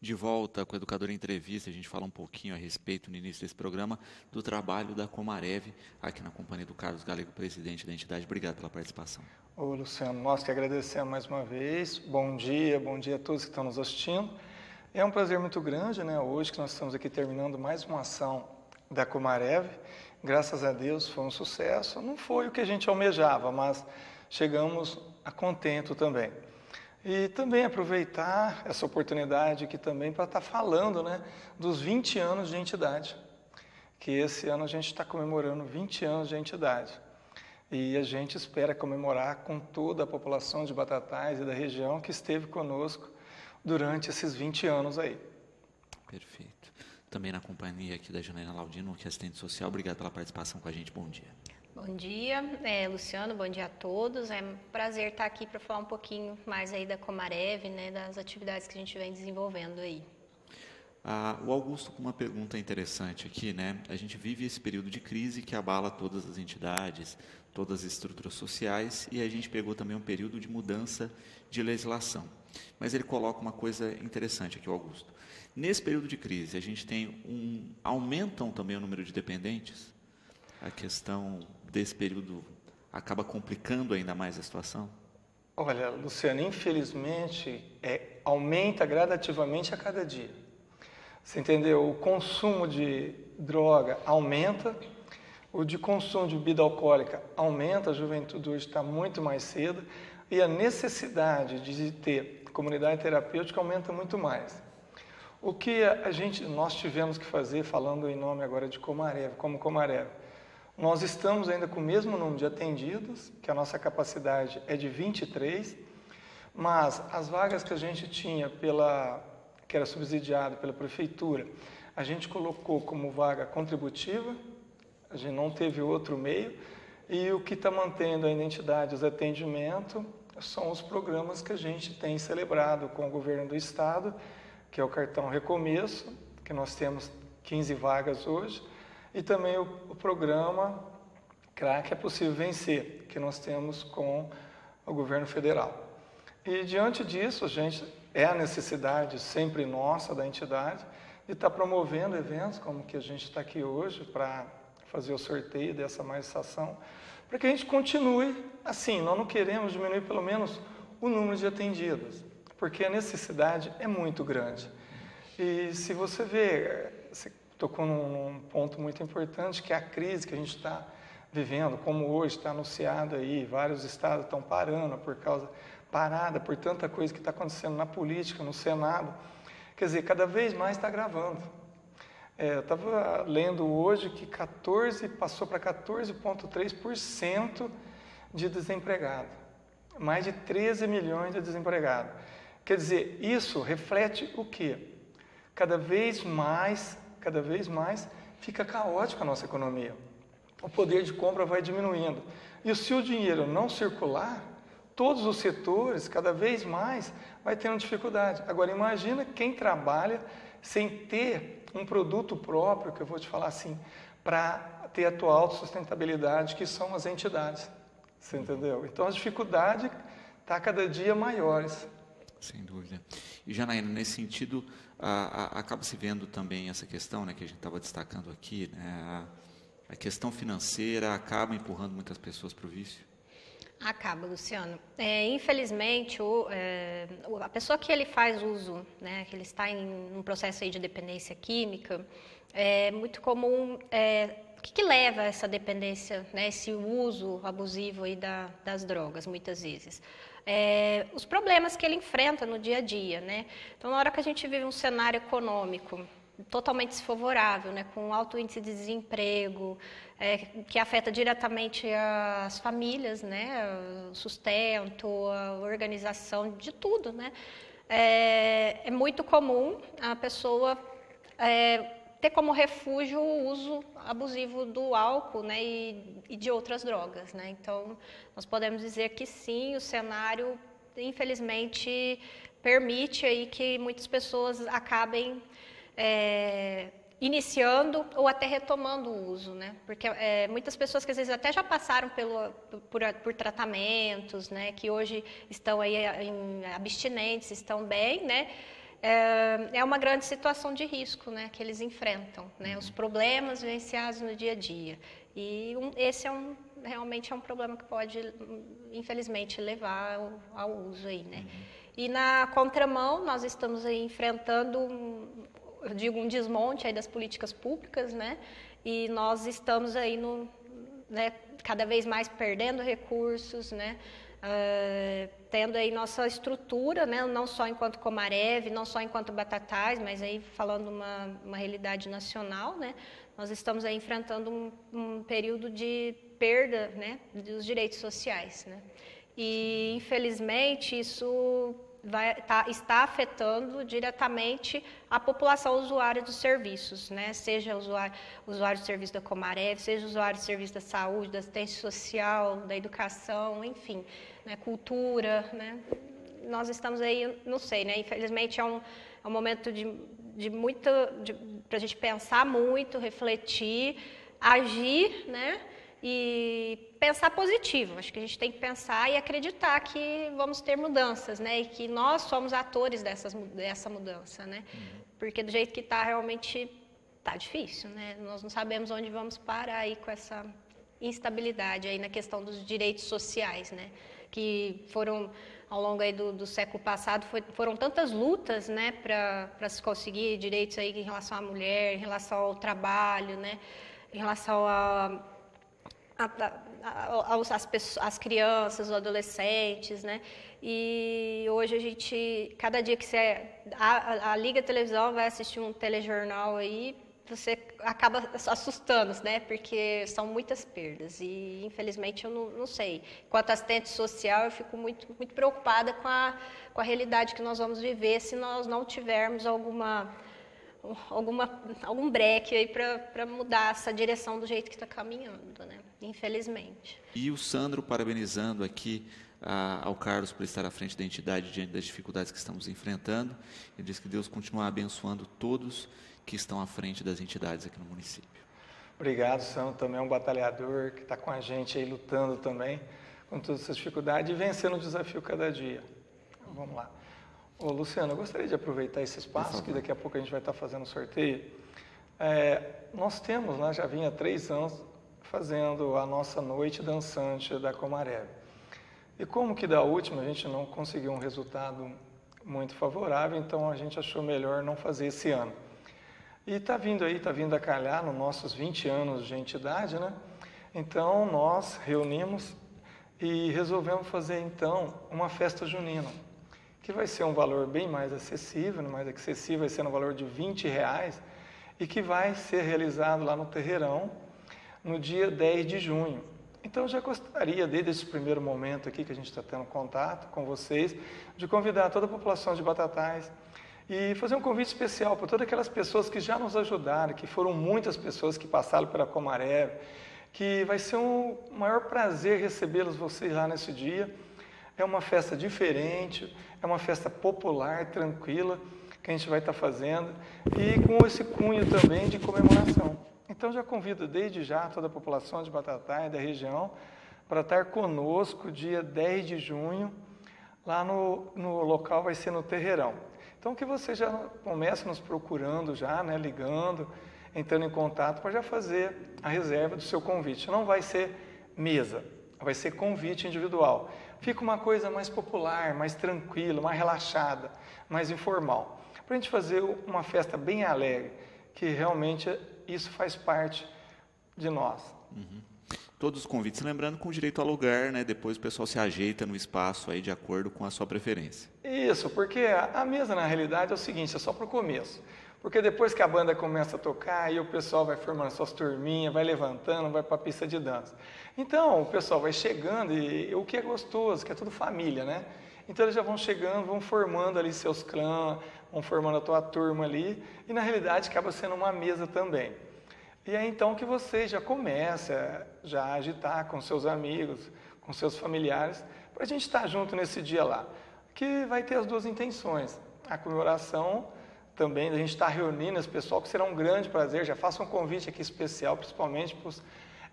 De volta com o Educador em Entrevista, a gente fala um pouquinho a respeito, no início desse programa, do trabalho da Comarev, aqui na companhia do Carlos Galego, presidente da entidade. Obrigado pela participação. Ô Luciano, nós que agradecemos mais uma vez. Bom dia a todos que estão nos assistindo. É um prazer muito grande, né? Hoje que nós estamos aqui terminando mais uma ação da Comarev. Graças a Deus foi um sucesso. Não foi o que a gente almejava, mas chegamos a contento também. E também aproveitar essa oportunidade aqui também para estar falando, né, dos 20 anos de entidade, que esse ano a gente está comemorando 20 anos de entidade. E a gente espera comemorar com toda a população de Batatais e da região que esteve conosco durante esses 20 anos aí. Perfeito. Também na companhia aqui da Janaína Laudino, que é assistente social. Obrigado pela participação com a gente. Bom dia. Bom dia, Luciano, bom dia a todos. É um prazer estar aqui para falar um pouquinho mais aí da Comarev, né, das atividades que a gente vem desenvolvendo aí. O Augusto com uma pergunta interessante aqui, né? A gente vive esse período de crise que abala todas as entidades, todas as estruturas sociais, e a gente pegou também um período de mudança de legislação. Mas ele coloca uma coisa interessante aqui, o Augusto. Nesse período de crise, a gente tem aumentam também o número de dependentes? A questão desse período acaba complicando ainda mais a situação? Olha, Luciano, infelizmente aumenta gradativamente a cada dia. Você entendeu? O consumo de droga aumenta, o de consumo de bebida alcoólica aumenta, a juventude hoje está muito mais cedo, e a necessidade de ter comunidade terapêutica aumenta muito mais. O que nós tivemos que fazer, falando em nome agora de Comarev, como Comarev, nós estamos ainda com o mesmo número de atendidos, que a nossa capacidade é de 23, mas as vagas que a gente tinha que era subsidiado pela prefeitura, a gente colocou como vaga contributiva, a gente não teve outro meio, e o que está mantendo a identidade, os atendimentos, são os programas que a gente tem celebrado com o governo do estado, que é o cartão Recomeço, que nós temos 15 vagas hoje, e também o programa CRAC é Possível Vencer, que nós temos com o governo federal. E diante disso, a necessidade sempre nossa da entidade de estar promovendo eventos como que a gente está aqui hoje para fazer o sorteio dessa mais estação, para que a gente continue assim. Nós não queremos diminuir pelo menos o número de atendidos, porque a necessidade é muito grande. E se você vê, você tocou num ponto muito importante, que é a crise que a gente está vivendo, como hoje está anunciado aí, vários estados estão parada por tanta coisa que está acontecendo na política, no Senado. Quer dizer, cada vez mais está agravando. Eu estava lendo hoje que passou para 14,3% de desempregado. Mais de 13 milhões de desempregados. Quer dizer, isso reflete o quê? Cada vez mais fica caótica a nossa economia. O poder de compra vai diminuindo. E se o dinheiro não circular, todos os setores, cada vez mais, vai tendo dificuldade. Agora, imagina quem trabalha sem ter um produto próprio, que eu vou te falar assim, para ter a tua autossustentabilidade, que são as entidades. Você entendeu? Então, as dificuldades estão cada dia maiores. Sem dúvida. E, Janaína, nesse sentido, acaba se vendo também essa questão, né, que a gente estava destacando aqui, né, a questão financeira acaba empurrando muitas pessoas para o vício? Acaba, Luciano. Infelizmente, a pessoa que ele faz uso, né, que ele está em um processo aí de dependência química, é muito comum. O que leva a essa dependência, né, esse uso abusivo aí das drogas, muitas vezes? Os problemas que ele enfrenta no dia a dia, né? Então, na hora que a gente vive um cenário econômico totalmente desfavorável, né, com alto índice de desemprego, que afeta diretamente as famílias, né, o sustento, a organização de tudo, né? É muito comum a pessoa ter como refúgio o uso abusivo do álcool, né, e de outras drogas, né? Então, nós podemos dizer que sim, o cenário, infelizmente, permite aí que muitas pessoas acabem iniciando ou até retomando o uso, né? Porque muitas pessoas que às vezes até já passaram por tratamentos, né? Que hoje estão aí abstinentes, estão bem, né? é uma grande situação de risco, né, que eles enfrentam, né, os problemas vivenciados no dia a dia. E esse realmente é um problema que pode, infelizmente, levar ao uso aí, né. E na contramão, nós estamos aí enfrentando eu digo, um desmonte aí das políticas públicas, né, e nós estamos aí né, cada vez mais perdendo recursos, né, tendo aí nossa estrutura, né, não só enquanto Comarev, não só enquanto Batatais, mas aí falando uma realidade nacional, né, nós estamos aí enfrentando um período de perda, né, dos direitos sociais, né, e infelizmente isso está afetando diretamente a população usuária dos serviços, né? Seja usuário do serviço da Comarev, seja usuário do serviço da saúde, da assistência social, da educação, enfim, né? Cultura, né? Nós estamos aí, não sei, né? Infelizmente é um momento para a gente pensar muito, refletir, agir, né? E pensar positivo. Acho que a gente tem que pensar e acreditar que vamos ter mudanças, né? E que nós somos atores dessa mudança, né? Porque do jeito que está, realmente está difícil, né? Nós não sabemos onde vamos parar aí com essa instabilidade aí na questão dos direitos sociais, né? Que foram, ao longo aí do século passado, foram tantas lutas, né? Para se conseguir direitos aí em relação à mulher, em relação ao trabalho, né? Em relação às crianças, os adolescentes, né? E hoje a gente, cada dia que você liga a televisão, vai assistir um telejornal aí, você acaba assustando, né? Porque são muitas perdas e, infelizmente, eu não sei. Enquanto assistente social, eu fico muito, muito preocupada com a realidade que nós vamos viver se nós não tivermos algum breque aí para mudar essa direção do jeito que está caminhando, né? Infelizmente. E o Sandro parabenizando aqui ao Carlos por estar à frente da entidade diante das dificuldades que estamos enfrentando. Ele diz que Deus continua abençoando todos que estão à frente das entidades aqui no município. Obrigado, Sandro. Também é um batalhador que está com a gente aí lutando também com todas essas dificuldades e vencendo o desafio cada dia. Então, vamos lá. Ô, Luciano, eu gostaria de aproveitar esse espaço, que daqui a pouco a gente vai estar fazendo sorteio. Nós temos, né, já vinha há 3 anos, fazendo a nossa noite dançante da Comarev. E como que da última a gente não conseguiu um resultado muito favorável, então a gente achou melhor não fazer esse ano. E está vindo a calhar nos nossos 20 anos de entidade, né? Então nós reunimos e resolvemos fazer então uma festa junina, que vai ser um valor bem mais acessível, vai ser no valor de R$20, e que vai ser realizado lá no Terreirão, no dia 10 de junho. Então, eu já gostaria, desde esse primeiro momento aqui que a gente está tendo contato com vocês, de convidar toda a população de Batatais e fazer um convite especial para todas aquelas pessoas que já nos ajudaram, que foram muitas pessoas que passaram pela Comarev, que vai ser um maior prazer recebê-los vocês lá nesse dia. É uma festa diferente, é uma festa popular, tranquila, que a gente vai estar fazendo, e com esse cunho também de comemoração. Então, já convido desde já toda a população de Batatais e da região para estar conosco dia 10 de junho, lá no local vai ser no Terreirão. Então, que você já comece nos procurando já, né, ligando, entrando em contato para já fazer a reserva do seu convite. Não vai ser mesa, vai ser convite individual. Fica uma coisa mais popular, mais tranquila, mais relaxada, mais informal. Para a gente fazer uma festa bem alegre, que realmente isso faz parte de nós. Todos os convites, lembrando, com direito ao lugar, né? Depois o pessoal se ajeita no espaço aí de acordo com a sua preferência. Isso, porque a mesa na realidade é o seguinte, é só para o começo. Porque depois que a banda começa a tocar, aí o pessoal vai formando suas turminhas, vai levantando, vai para a pista de dança. Então, o pessoal vai chegando e o que é gostoso, que é tudo família, né? Então, eles já vão chegando, vão formando ali seus clãs, vão formando a tua turma ali, e na realidade acaba sendo uma mesa também. E é então que você já começa a agitar com seus amigos, com seus familiares, para a gente estar junto nesse dia lá, que vai ter as duas intenções. A comemoração também, a gente está reunindo esse pessoal, que será um grande prazer. Já faço um convite aqui especial, principalmente para os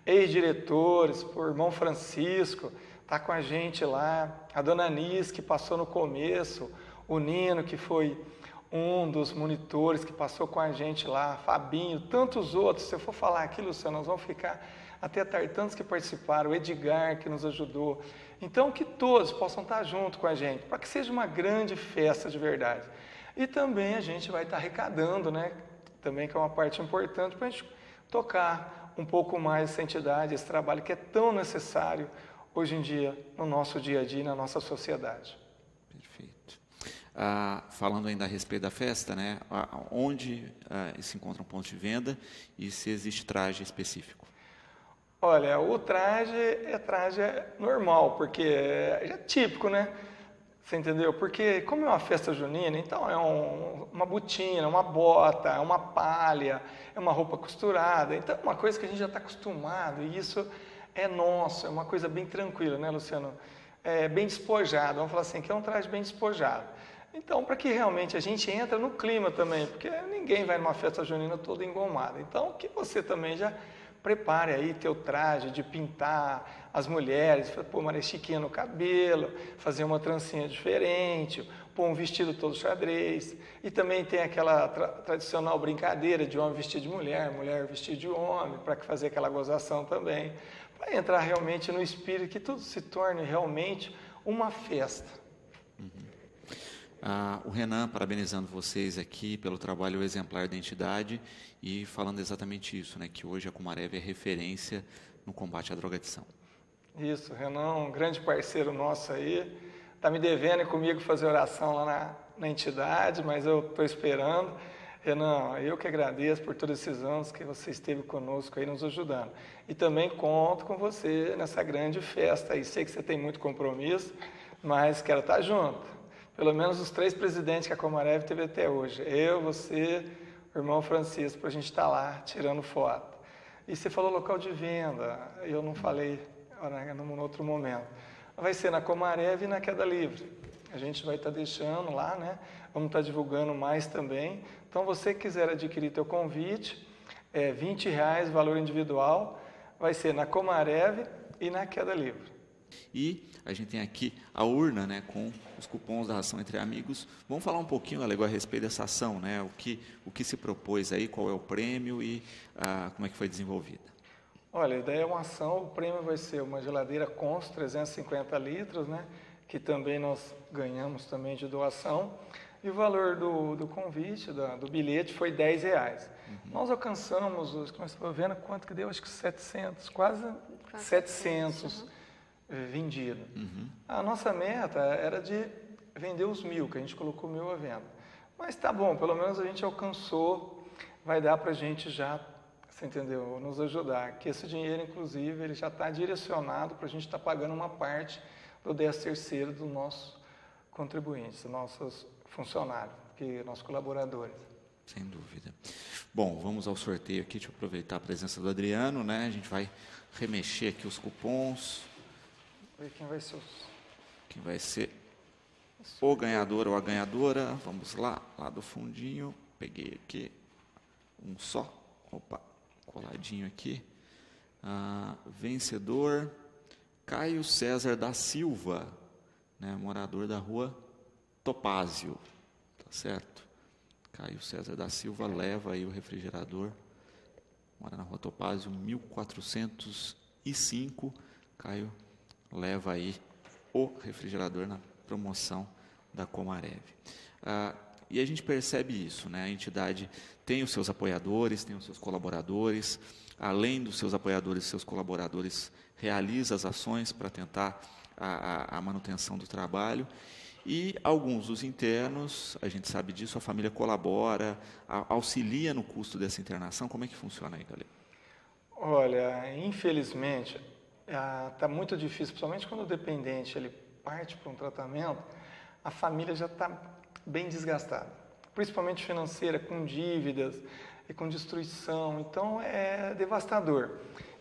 ex-diretores, para o irmão Francisco, está com a gente lá, a dona Anis, que passou no começo, o Nino, que foi um dos monitores que passou com a gente lá, Fabinho, tantos outros. Se eu for falar aqui, Luciano, nós vamos ficar até tarde, tantos que participaram, o Edgar que nos ajudou. Então, que todos possam estar junto com a gente, para que seja uma grande festa de verdade. E também a gente vai estar arrecadando, né? Também que é uma parte importante para a gente tocar um pouco mais essa entidade, esse trabalho que é tão necessário hoje em dia, no nosso dia a dia, na nossa sociedade. Perfeito. Falando ainda a respeito da festa, né? Onde se encontra um ponto de venda e se existe traje específico? Olha, o traje normal, porque é típico, né? Você entendeu? Porque como é uma festa junina, então é uma botina, uma bota, é uma palha, é uma roupa costurada. Então é uma coisa que a gente já está acostumado e isso é nosso, é uma coisa bem tranquila, né, Luciano? É bem despojado, vamos falar assim, que é um traje bem despojado. Então, para que realmente a gente entra no clima também, porque ninguém vai numa festa junina toda engomada. Então, que você também já prepare aí teu traje de pintar as mulheres, pôr uma chiquinha no cabelo, fazer uma trancinha diferente, pôr um vestido todo xadrez. E também tem aquela tradicional brincadeira de homem vestido de mulher, mulher vestido de homem, para fazer aquela gozação também. Para entrar realmente no espírito, que tudo se torne realmente uma festa. O Renan, parabenizando vocês aqui pelo trabalho exemplar da entidade e falando exatamente isso, né, que hoje a Comarev é referência no combate à drogadição. Isso, Renan, um grande parceiro nosso aí, está me devendo comigo fazer oração lá na entidade, mas eu estou esperando. Renan, eu que agradeço por todos esses anos que você esteve conosco aí nos ajudando. E também conto com você nessa grande festa aí. Sei que você tem muito compromisso, mas quero estar junto. Pelo menos os 3 presidentes que a Comarev teve até hoje. Eu, você, o irmão Francisco, para a gente estar lá tirando foto. E você falou local de venda, eu não falei num outro momento. Vai ser na Comarev e na Queda Livre. A gente vai estar deixando lá, né? Vamos estar divulgando mais também. Então, você que quiser adquirir teu convite, é R$20, valor individual, vai ser na Comarev e na Queda Livre. E a gente tem aqui a urna, né, com os cupons da Ração Entre Amigos. Vamos falar um pouquinho, Alegó, a respeito dessa ação, né? O que se propôs aí, qual é o prêmio e como é que foi desenvolvida? Olha, a ideia é uma ação, o prêmio vai ser uma geladeira Consul 350 litros, né? Que também nós ganhamos também de doação. E o valor do convite, do bilhete, foi R$10. Nós alcançamos, nós estamos vendo quanto que deu, acho que 700, quase 700 vendidos. A nossa meta era de vender os 1.000, que a gente colocou 1.000 à venda. Mas tá bom, pelo menos a gente alcançou, vai dar para a gente já, você entendeu, nos ajudar. Que esse dinheiro, inclusive, ele já está direcionado para a gente estar pagando uma parte do 13º dos nossos contribuintes, dos nossos funcionários, nossos colaboradores. Sem dúvida. Bom, vamos ao sorteio aqui, deixa eu aproveitar a presença do Adriano, né? A gente vai remexer aqui os cupons. Ver quem vai ser Quem vai ser o ganhador ou a ganhadora. Vamos lá do fundinho. Peguei aqui um só. Opa, coladinho aqui. Vencedor, Caio César da Silva, né, morador da rua Topázio. Tá certo? Caio César da Silva leva aí o refrigerador. Mora na rua Topázio, 1405. Caio leva aí o refrigerador na promoção da Comarev. E a gente percebe isso, né? A entidade tem os seus apoiadores, tem os seus colaboradores. Além dos seus apoiadores e seus colaboradores, realiza as ações para tentar a manutenção do trabalho. E alguns dos internos, a gente sabe disso, a família colabora, auxilia no custo dessa internação. Como é que funciona aí, galera? Olha, infelizmente, está muito difícil, principalmente quando o dependente ele parte para um tratamento, a família já está bem desgastada, principalmente financeira, com dívidas e com destruição. Então, é devastador.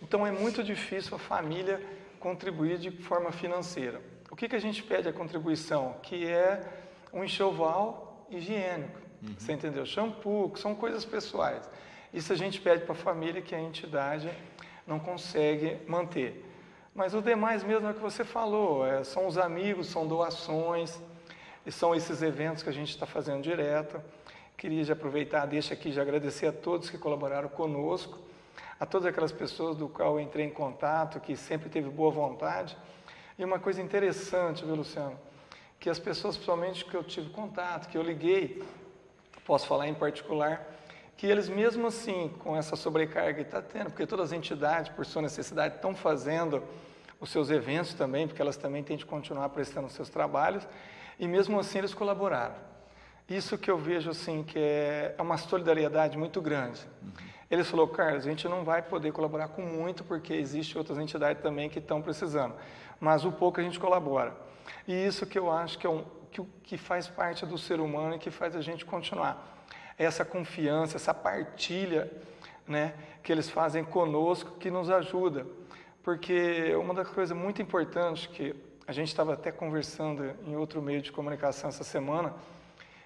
Então, é muito difícil a família contribuir de forma financeira. O que a gente pede a contribuição? Que é um enxoval higiênico, você entendeu? Shampoo, que são coisas pessoais. Isso a gente pede para a família que a entidade não consegue manter. Mas o demais mesmo é o que você falou, são os amigos, são doações, e são esses eventos que a gente está fazendo direto. queria já aproveitar, deixa aqui, já agradecer a todos que colaboraram conosco, a todas aquelas pessoas do qual eu entrei em contato, que sempre teve boa vontade. E uma coisa interessante, viu, Luciano? Que as pessoas, principalmente que eu tive contato, que eu liguei, posso falar em particular, que eles mesmo assim, com essa sobrecarga que está tendo, porque todas as entidades, por sua necessidade, estão fazendo os seus eventos também, porque elas também têm de continuar prestando os seus trabalhos, e mesmo assim eles colaboraram. Isso que eu vejo assim, que é uma solidariedade muito grande. Eles falaram, Carlos, a gente não vai poder colaborar com muito, porque existem outras entidades também que estão precisando, mas o pouco a gente colabora. E isso que eu acho que é que faz parte do ser humano e que faz a gente continuar. Essa confiança, essa partilha, né, que eles fazem conosco, que nos ajuda. Porque uma das coisas muito importantes que a gente estava até conversando em outro meio de comunicação essa semana,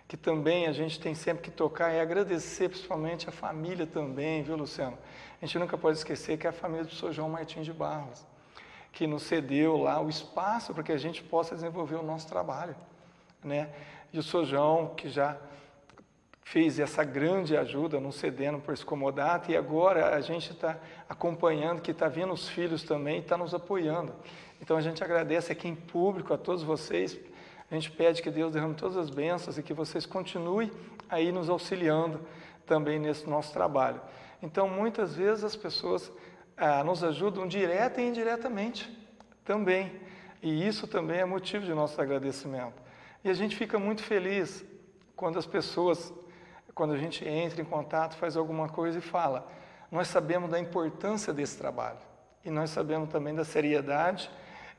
que também a gente tem sempre que tocar, é agradecer principalmente a família também, viu, Luciano? A gente nunca pode esquecer que é a família do Sr. João Martins de Barros, que nos cedeu lá o espaço para que a gente possa desenvolver o nosso trabalho, né? E o Sr. João, que já fez essa grande ajuda, nos cedendo por esse comodato, e agora a gente está acompanhando, que está vendo os filhos também, e está nos apoiando. Então a gente agradece aqui em público a todos vocês, a gente pede que Deus derrame todas as bênçãos e que vocês continuem aí nos auxiliando também nesse nosso trabalho. Então, muitas vezes as pessoas nos ajudam direta e indiretamente também. E isso também é motivo de nosso agradecimento. E a gente fica muito feliz quando as pessoas, quando a gente entra em contato, faz alguma coisa e fala. Nós sabemos da importância desse trabalho. E nós sabemos também da seriedade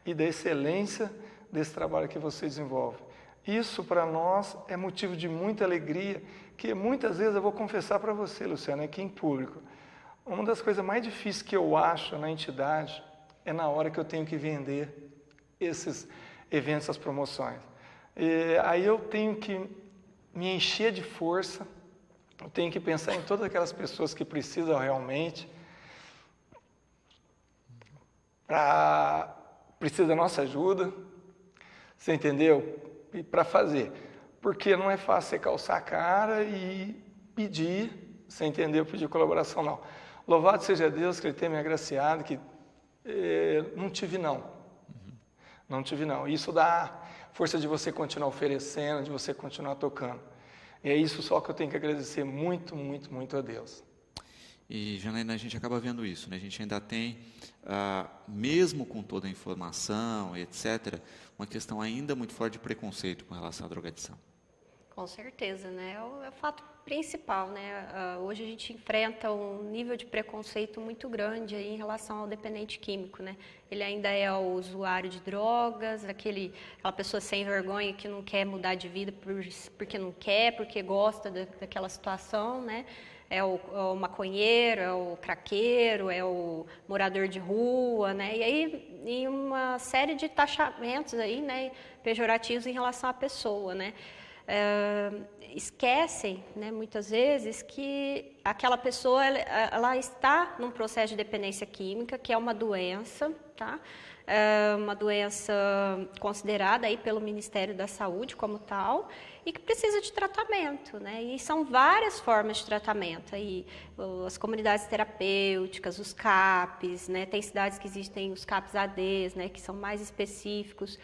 e da excelência desse trabalho que você desenvolve. Isso, para nós, é motivo de muita alegria, que muitas vezes, eu vou confessar para você, Luciano, aqui em público, uma das coisas mais difíceis que eu acho na entidade é na hora que eu tenho que vender esses eventos, essas promoções. E aí eu tenho que me encher de força, eu tenho que pensar em todas aquelas pessoas que precisam realmente, precisa da nossa ajuda, você entendeu? E para fazer. Porque não é fácil você calçar a cara e pedir, você entendeu? Pedir colaboração, não. Louvado seja Deus que Ele tem me agraciado, que não tive não. Não tive não. Isso dá força de você continuar oferecendo, de você continuar tocando. E é isso só que eu tenho que agradecer muito, muito, muito a Deus. E, Janaína, a gente acaba vendo isso, né? A gente ainda tem, mesmo com toda a informação, etc., uma questão ainda muito forte de preconceito com relação à drogadição. Com certeza, né? É o fato principal, né? Hoje a gente enfrenta um nível de preconceito muito grande aí em relação ao dependente químico, né? Ele ainda é o usuário de drogas, aquela pessoa sem vergonha que não quer mudar de vida porque não quer, porque gosta daquela situação, né? É o maconheiro, é o craqueiro, é o morador de rua, né? E aí, em uma série de taxamentos aí, né, pejorativos em relação à pessoa, né? Esquecem, né, muitas vezes, que aquela pessoa ela está num processo de dependência química, que é uma doença, tá? Uma doença considerada aí pelo Ministério da Saúde como tal e que precisa de tratamento, né? E são várias formas de tratamento aí, as comunidades terapêuticas, os CAPs, né? Tem cidades que existem os CAPs ADs, né? Que são mais específicos.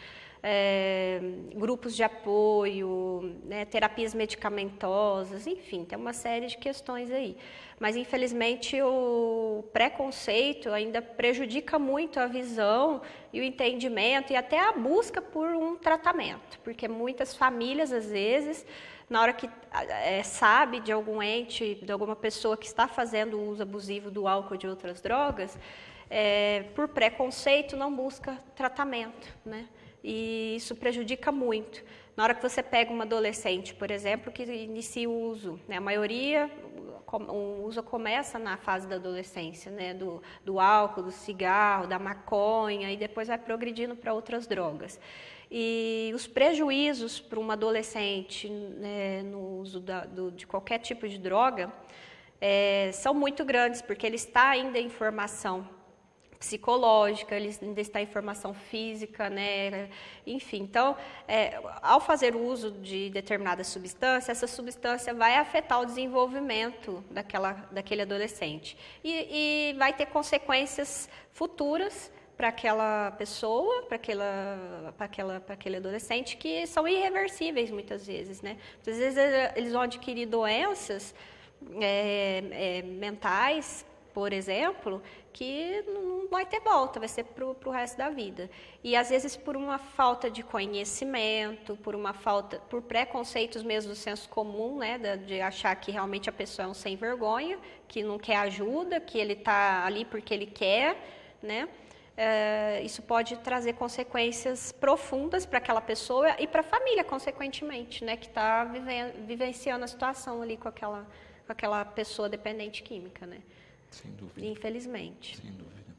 Grupos de apoio, né, terapias medicamentosas, enfim, tem uma série de questões aí. Mas, infelizmente, o preconceito ainda prejudica muito a visão e o entendimento e até a busca por um tratamento, porque muitas famílias, às vezes, na hora que sabe de algum ente, de alguma pessoa que está fazendo uso abusivo do álcool ou de outras drogas, por preconceito não busca tratamento, né? E isso prejudica muito. Na hora que você pega uma adolescente, por exemplo, que inicia o uso, né, a maioria, o uso começa na fase da adolescência, né, do álcool, do cigarro, da maconha, e depois vai progredindo para outras drogas. E os prejuízos para uma adolescente, né, no uso de qualquer tipo de droga são muito grandes, porque ele está ainda em formação. psicológica, ele ainda está em formação física, né? Enfim, então, ao fazer uso de determinada substância, essa substância vai afetar o desenvolvimento daquele adolescente e vai ter consequências futuras para aquela pessoa, para aquele adolescente, que são irreversíveis muitas vezes, né? Muitas vezes eles vão adquirir doenças mentais, por exemplo, que não vai ter volta, vai ser para o resto da vida. E às vezes por uma falta de conhecimento, por preconceitos mesmo do senso comum, né, de achar que realmente a pessoa é um sem vergonha, que não quer ajuda, que ele está ali porque ele quer, né? Isso pode trazer consequências profundas para aquela pessoa e para a família, consequentemente, né, que está vivenciando a situação ali com aquela pessoa dependente química, né? Sem dúvida. Infelizmente. Sem dúvida.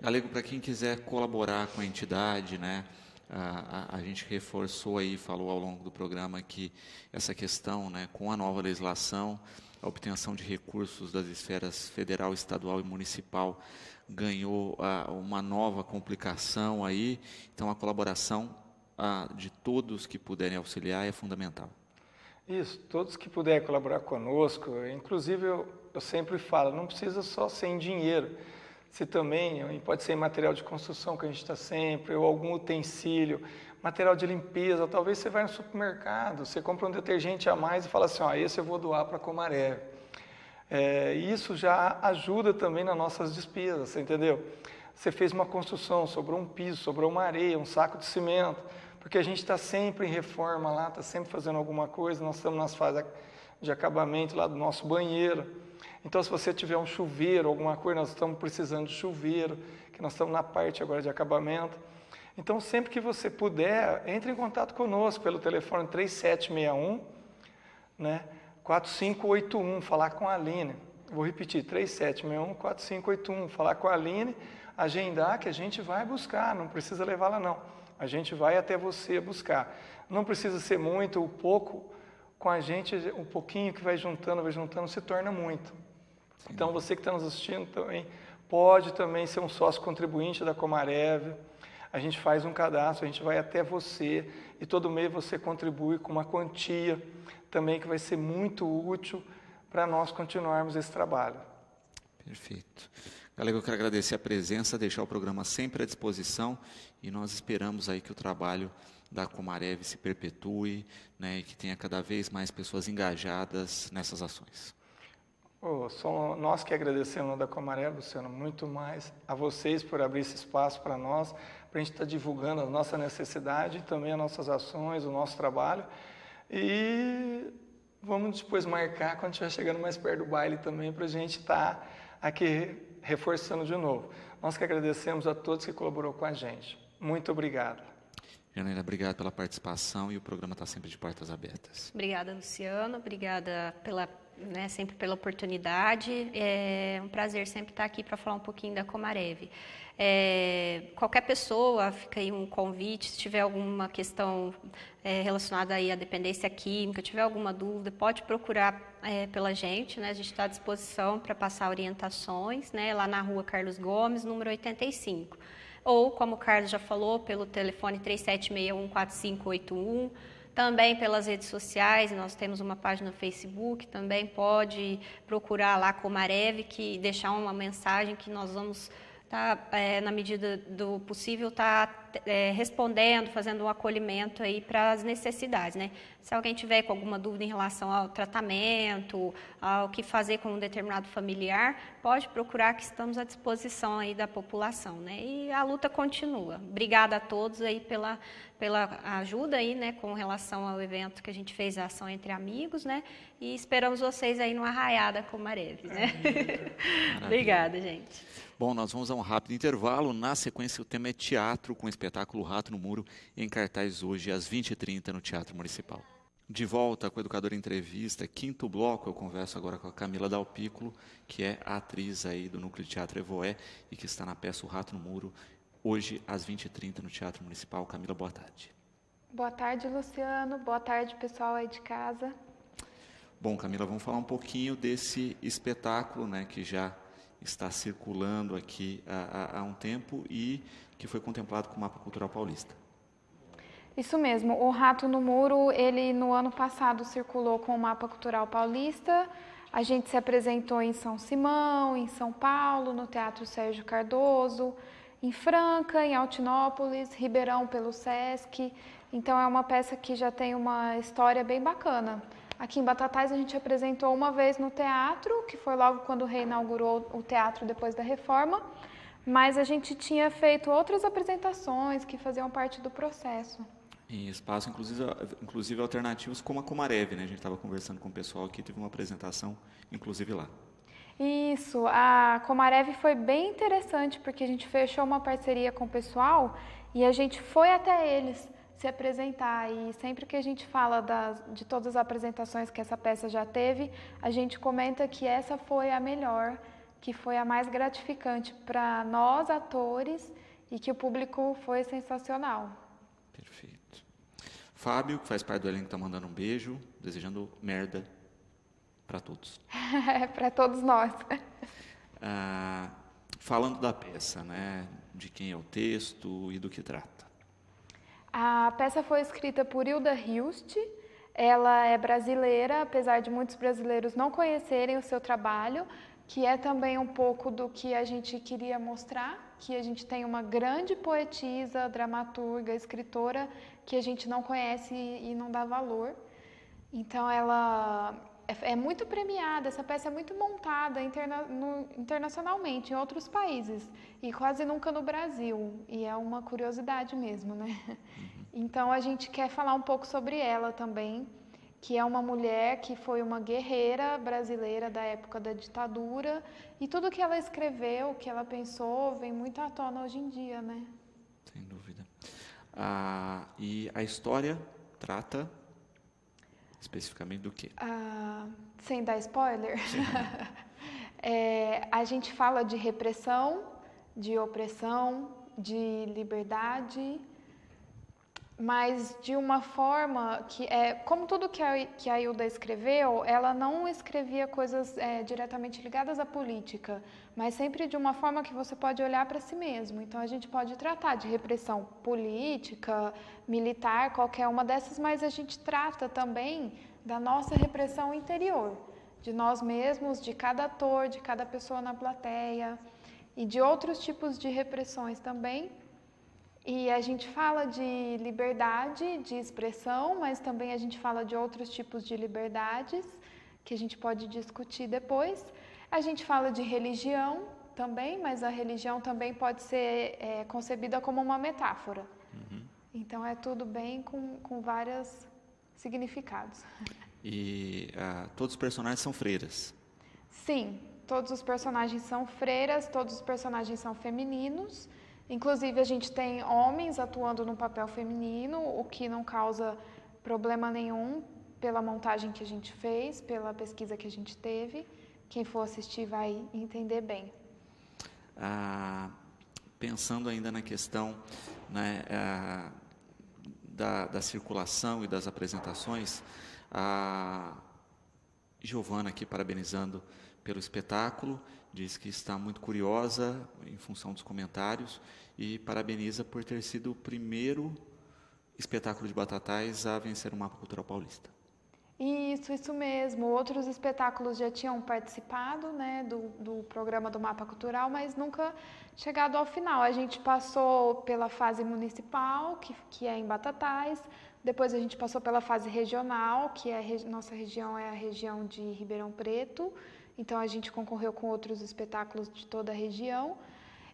Galego, para quem quiser colaborar com a entidade, né, a gente reforçou aí, falou ao longo do programa que essa questão, né, com a nova legislação, a obtenção de recursos das esferas federal, estadual e municipal ganhou uma nova complicação aí, então a colaboração de todos que puderem auxiliar é fundamental. Isso, todos que puderem colaborar conosco, inclusive eu sempre falo, não precisa só ser em dinheiro, se também, pode ser em material de construção que a gente está sempre, ou algum utensílio, material de limpeza, talvez você vai no supermercado, você compra um detergente a mais e fala assim, esse eu vou doar para a Comarev. Isso já ajuda também nas nossas despesas, você entendeu? Você fez uma construção, sobrou um piso, sobrou uma areia, um saco de cimento, porque a gente está sempre em reforma lá, está sempre fazendo alguma coisa, nós estamos nas fases de acabamento lá do nosso banheiro. Então, se você tiver um chuveiro, alguma coisa, nós estamos precisando de chuveiro, que nós estamos na parte agora de acabamento. Então, sempre que você puder, entre em contato conosco pelo telefone 3761, né, 4581, falar com a Aline. Vou repetir, 3761-4581, falar com a Aline, agendar que a gente vai buscar, não precisa levá-la não. A gente vai até você buscar. Não precisa ser muito ou pouco, com a gente, um pouquinho que vai juntando, se torna muito. Sim. Então, você que está nos assistindo também, pode também ser um sócio contribuinte da Comarev. A gente faz um cadastro, a gente vai até você e todo mês você contribui com uma quantia também que vai ser muito útil para nós continuarmos esse trabalho. Perfeito. Galego, eu quero agradecer a presença, deixar o programa sempre à disposição e nós esperamos aí que o trabalho da Comarev se perpetue, né, e que tenha cada vez mais pessoas engajadas nessas ações. Nós que agradecemos da Comarev, Luciano, muito mais a vocês por abrir esse espaço para nós, para a gente estar divulgando a nossa necessidade, também as nossas ações, o nosso trabalho. E vamos depois marcar quando estiver chegando mais perto do baile também, para a gente estar aqui reforçando de novo. Nós que agradecemos a todos que colaboraram com a gente. Muito obrigado. Janaína, obrigado pela participação e o programa está sempre de portas abertas. Obrigada, Luciano. Obrigada sempre pela oportunidade. É um prazer sempre estar aqui para falar um pouquinho da Comarev. Qualquer pessoa, fica aí um convite, se tiver alguma questão relacionada aí à dependência química, tiver alguma dúvida, pode procurar pela gente, né? A gente está à disposição para passar orientações, né? Lá na rua Carlos Gomes, número 85. Ou, como o Carlos já falou, pelo telefone 3761-4581, também pelas redes sociais, nós temos uma página no Facebook, também pode procurar lá Comarev, que deixar uma mensagem que nós vamos na medida do possível, respondendo, fazendo um acolhimento aí para as necessidades, né? Se alguém tiver com alguma dúvida em relação ao tratamento, ao que fazer com um determinado familiar, pode procurar, que estamos à disposição aí da população, né? E a luta continua. Obrigada a todos aí pela ajuda aí, né, com relação ao evento que a gente fez, a ação entre amigos, né? E esperamos vocês aí no Arraiada Comarev, né? Obrigada, gente. Bom, nós vamos a um rápido intervalo. Na sequência, o tema é teatro, com o espetáculo Rato no Muro, em cartaz hoje às 20h30 no Teatro Municipal. De volta com a Educadora Entrevista, quinto bloco, eu converso agora com a Camila Dalpículo, que é a atriz aí do Núcleo de Teatro Evoé e que está na peça O Rato no Muro, hoje às 20h30 no Teatro Municipal. Camila, boa tarde. Boa tarde, Luciano. Boa tarde, pessoal aí de casa. Bom, Camila, vamos falar um pouquinho desse espetáculo, né, que já está circulando aqui há um tempo e que foi contemplado com o Mapa Cultural Paulista. Isso mesmo, o Rato no Muro, ele no ano passado circulou com o Mapa Cultural Paulista. A gente se apresentou em São Simão, em São Paulo, no Teatro Sérgio Cardoso, em Franca, em Altinópolis, Ribeirão pelo Sesc. Então é uma peça que já tem uma história bem bacana. Aqui em Batatais a gente apresentou uma vez no teatro, que foi logo quando reinaugurou o teatro depois da reforma, mas a gente tinha feito outras apresentações que faziam parte do processo. Em espaços, inclusive alternativos, como a Comarev, né? A gente estava conversando com o pessoal aqui, teve uma apresentação, inclusive lá. Isso, a Comarev foi bem interessante, porque a gente fechou uma parceria com o pessoal e a gente foi até eles se apresentar. E sempre que a gente fala de todas as apresentações que essa peça já teve, a gente comenta que essa foi a melhor, que foi a mais gratificante para nós, atores, e que o público foi sensacional. Perfeito. Fábio, que faz parte do elenco, está mandando um beijo, desejando merda para todos. Para todos nós. Falando da peça, né, de quem é o texto e do que trata. A peça foi escrita por Hilda Hilst. Ela é brasileira, apesar de muitos brasileiros não conhecerem o seu trabalho, que é também um pouco do que a gente queria mostrar, que a gente tem uma grande poetisa, dramaturga, escritora, que a gente não conhece e não dá valor. Então ela é muito premiada, essa peça é muito montada internacionalmente, em outros países, e quase nunca no Brasil, e é uma curiosidade mesmo, né? Então a gente quer falar um pouco sobre ela também, que é uma mulher que foi uma guerreira brasileira da época da ditadura, e tudo que ela escreveu, que ela pensou, vem muito à tona hoje em dia, né? Sem dúvida. E a história trata especificamente do quê? Sem dar spoiler, a gente fala de repressão, de opressão, de liberdade, mas de uma forma que como tudo que a Hilda escreveu, ela não escrevia coisas diretamente ligadas à política, mas sempre de uma forma que você pode olhar para si mesmo. Então a gente pode tratar de repressão política, militar, qualquer uma dessas, mas a gente trata também da nossa repressão interior, de nós mesmos, de cada ator, de cada pessoa na plateia e de outros tipos de repressões também. E a gente fala de liberdade de expressão, mas também a gente fala de outros tipos de liberdades que a gente pode discutir depois. A gente fala de religião também, mas a religião também pode ser concebida como uma metáfora. Então é tudo bem com vários significados. E todos os personagens são freiras? Sim, todos os personagens são freiras, todos os personagens são femininos. Inclusive, a gente tem homens atuando no papel feminino, o que não causa problema nenhum pela montagem que a gente fez, pela pesquisa que a gente teve. Quem for assistir vai entender bem. Pensando ainda na questão, né, da circulação e das apresentações, a Giovana aqui parabenizando pelo espetáculo, diz que está muito curiosa em função dos comentários e parabeniza por ter sido o primeiro espetáculo de Batatais a vencer o Mapa Cultural Paulista. Isso mesmo. Outros espetáculos já tinham participado, né, do programa do Mapa Cultural, mas nunca chegado ao final. A gente passou pela fase municipal, que é em Batatais, depois a gente passou pela fase regional, que nossa região é a região de Ribeirão Preto, então a gente concorreu com outros espetáculos de toda a região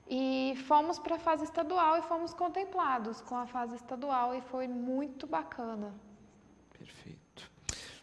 e fomos para a fase estadual e fomos contemplados com a fase estadual e foi muito bacana. Perfeito.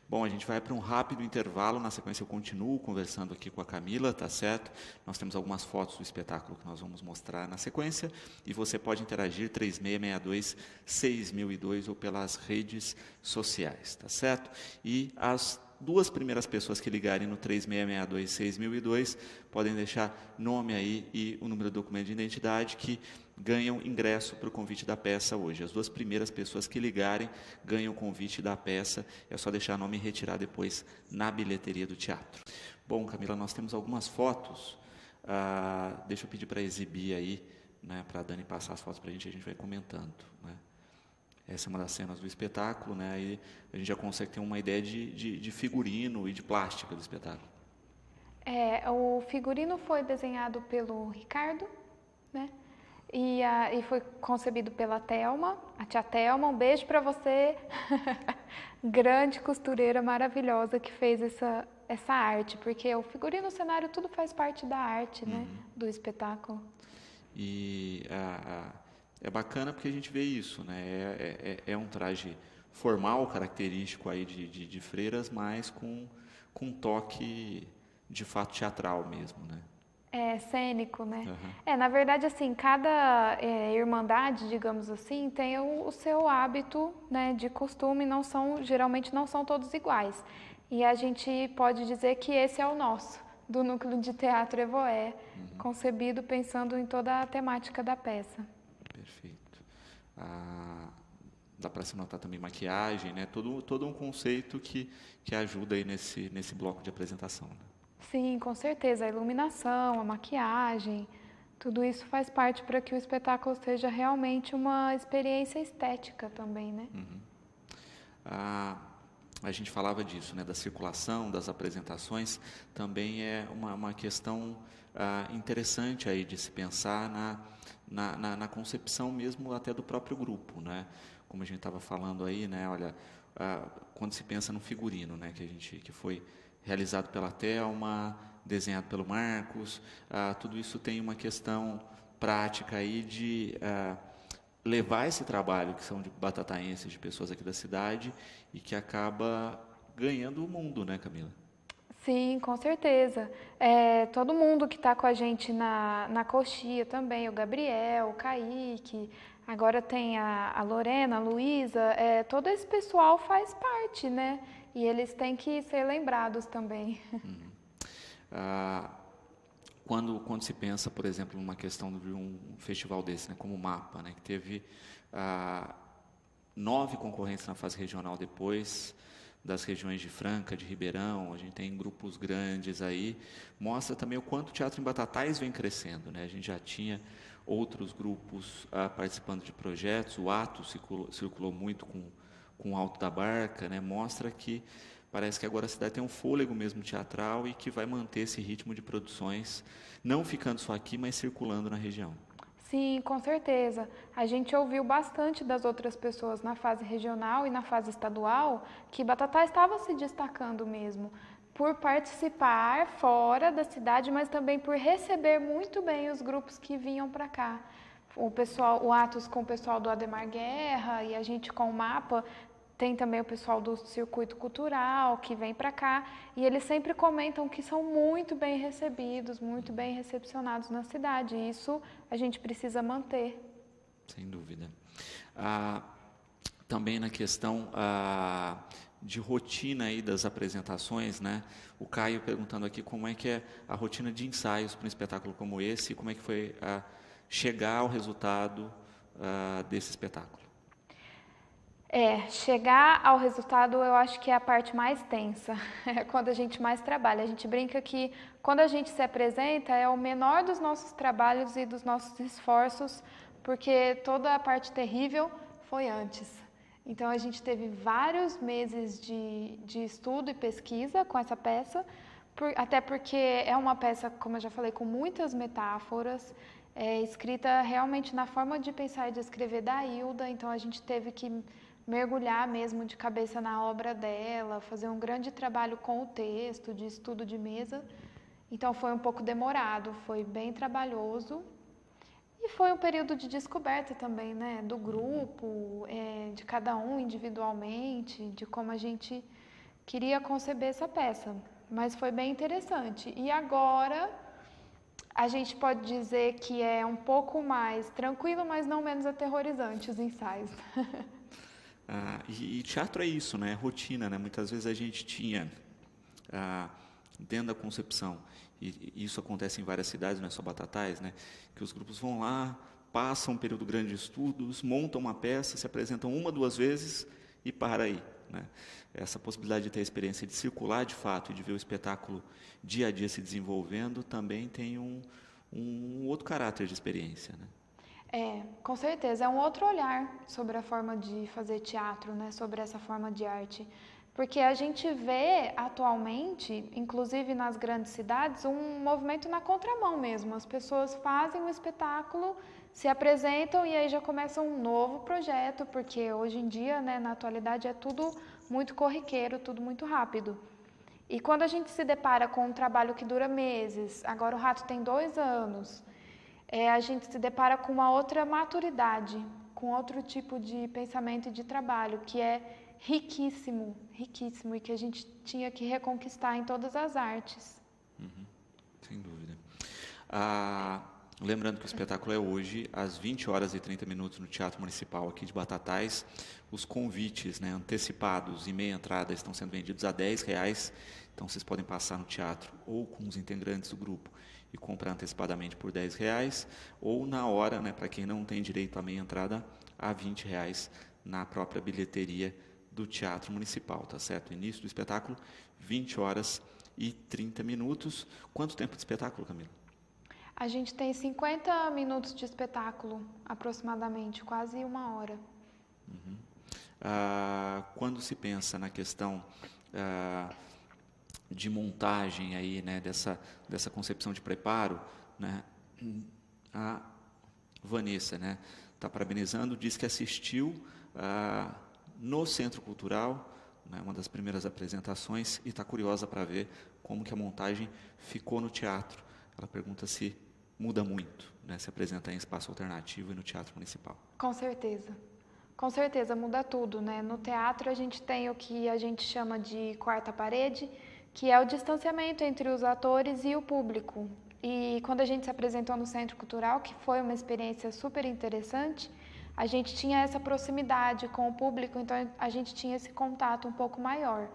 Bom, a gente vai para um rápido intervalo, na sequência eu continuo conversando aqui com a Camila, tá certo? Nós temos algumas fotos do espetáculo que nós vamos mostrar na sequência e você pode interagir 3662-6002 ou pelas redes sociais, tá certo? E as duas primeiras pessoas que ligarem no 3662-6002 podem deixar nome aí e o número do documento de identidade que ganham ingresso para o convite da peça hoje. As duas primeiras pessoas que ligarem ganham o convite da peça. É só deixar nome e retirar depois na bilheteria do teatro. Bom, Camila, nós temos algumas fotos Deixa eu pedir para exibir aí, né, para a Dani passar as fotos para a gente vai comentando. Né? Essa é uma das cenas do espetáculo, né? Aí a gente já consegue ter uma ideia de figurino e de plástica do espetáculo. O figurino foi desenhado pelo Ricardo, né? E foi concebido pela Thelma, a tia Thelma. Um beijo para você, grande costureira maravilhosa que fez essa arte, porque o figurino, o cenário, tudo faz parte da arte, né? Do espetáculo. E é bacana porque a gente vê isso, né? É um traje formal, característico aí de freiras, mas com um toque de fato teatral mesmo, né? Cênico, né? Uhum. Na verdade, assim, cada irmandade, digamos assim, tem o seu hábito, né, de costume, geralmente não são todos iguais. E a gente pode dizer que esse é o nosso, do Núcleo de Teatro Evoé, concebido pensando em toda a temática da peça. Perfeito. Dá para se notar também maquiagem, né? Todo um conceito que ajuda aí nesse bloco de apresentação, né? Sim, com certeza. A iluminação, a maquiagem, tudo isso faz parte para que o espetáculo seja realmente uma experiência estética também, né? A gente falava disso, né? Da circulação, das apresentações, também é uma questão interessante aí de se pensar na concepção mesmo até do próprio grupo, né? Como a gente estava falando aí, né? Olha, quando se pensa no figurino, né? Que foi realizado pela Thelma, desenhado pelo Marcos, tudo isso tem uma questão prática aí de levar esse trabalho, que são de batataenses, de pessoas aqui da cidade, e que acaba ganhando o mundo, né, Camila? Sim, com certeza. Todo mundo que está com a gente na coxia também, o Gabriel, o Kaique, agora tem a Lorena, a Luísa, todo esse pessoal faz parte, né? E eles têm que ser lembrados também. Quando se pensa, por exemplo, numa questão de um festival desse, né, como o MAPA, né, que teve 9 concorrentes na fase regional depois das regiões de Franca, de Ribeirão, a gente tem grupos grandes aí, mostra também o quanto o Teatro em Batatais vem crescendo, né? A gente já tinha outros grupos participando de projetos, o Atos circulou muito com o Alto da Barca, né? Mostra que parece que agora a cidade tem um fôlego mesmo teatral e que vai manter esse ritmo de produções, não ficando só aqui, mas circulando na região. Sim, com certeza. A gente ouviu bastante das outras pessoas na fase regional e na fase estadual que Batatais estava se destacando mesmo por participar fora da cidade, mas também por receber muito bem os grupos que vinham para cá. O Atos com o pessoal do Ademar Guerra e a gente com o MAPA. Tem também o pessoal do Circuito Cultural que vem para cá e eles sempre comentam que são muito bem recebidos, muito bem recepcionados na cidade. E isso a gente precisa manter. Sem dúvida. Também na questão de rotina aí das apresentações, né? O Caio perguntando aqui como é que é a rotina de ensaios para um espetáculo como esse, como é que foi chegar ao resultado desse espetáculo. Chegar ao resultado eu acho que é a parte mais tensa, é quando a gente mais trabalha. A gente brinca que quando a gente se apresenta é o menor dos nossos trabalhos e dos nossos esforços, porque toda a parte terrível foi antes. Então a gente teve vários meses de estudo e pesquisa com essa peça, até porque é uma peça, como eu já falei, com muitas metáforas, escrita realmente na forma de pensar e de escrever da Hilda, então a gente teve que mergulhar mesmo de cabeça na obra dela, fazer um grande trabalho com o texto, de estudo de mesa. Então foi um pouco demorado, foi bem trabalhoso. E foi um período de descoberta também, né? Do grupo, de cada um individualmente, de como a gente queria conceber essa peça. Mas foi bem interessante. E agora a gente pode dizer que é um pouco mais tranquilo, mas não menos aterrorizante os ensaios. E teatro é isso, né? É rotina, né? Muitas vezes a gente tinha dentro da concepção, e isso acontece em várias cidades, não é só Batatais, né? Que os grupos vão lá, passam um período grande de estudos, montam uma peça, se apresentam 1, 2 vezes e para aí, né? Essa possibilidade de ter a experiência de circular de fato e de ver o espetáculo dia a dia se desenvolvendo também tem um outro caráter de experiência, né? Com certeza, é um outro olhar sobre a forma de fazer teatro, né? Sobre essa forma de arte. Porque a gente vê atualmente, inclusive nas grandes cidades, um movimento na contramão mesmo. As pessoas fazem um espetáculo, se apresentam e aí já começa um novo projeto, porque hoje em dia, né, na atualidade, é tudo muito corriqueiro, tudo muito rápido. E quando a gente se depara com um trabalho que dura meses, agora o Rato tem 2 anos, a gente se depara com uma outra maturidade, com outro tipo de pensamento e de trabalho, que é riquíssimo, riquíssimo, e que a gente tinha que reconquistar em todas as artes. Sem dúvida. Lembrando que o espetáculo é hoje, às 20h30 no Teatro Municipal aqui de Batatais. Os convites, né, antecipados e meia entrada estão sendo vendidos a R$10. Então, vocês podem passar no teatro ou com os integrantes do grupo e comprar antecipadamente por R$10, ou na hora, né, para quem não tem direito à meia entrada, a R$20 na própria bilheteria do Teatro Municipal, tá certo? Início do espetáculo, 20h30. Quanto tempo de espetáculo, Camila? A gente tem 50 minutos de espetáculo, aproximadamente, quase 1 hora. Quando se pensa na questão de montagem aí, né, dessa concepção de preparo, né, a Vanessa, né, está parabenizando, diz que assistiu no Centro Cultural, né, uma das primeiras apresentações, e está curiosa para ver como que a montagem ficou no teatro. Ela pergunta se muda muito, né, se apresentar em espaço alternativo e no Teatro Municipal. Com certeza muda tudo, né? No teatro a gente tem o que a gente chama de quarta parede, que é o distanciamento entre os atores e o público. E quando a gente se apresentou no Centro Cultural, que foi uma experiência super interessante, a gente tinha essa proximidade com o público, então a gente tinha esse contato um pouco maior.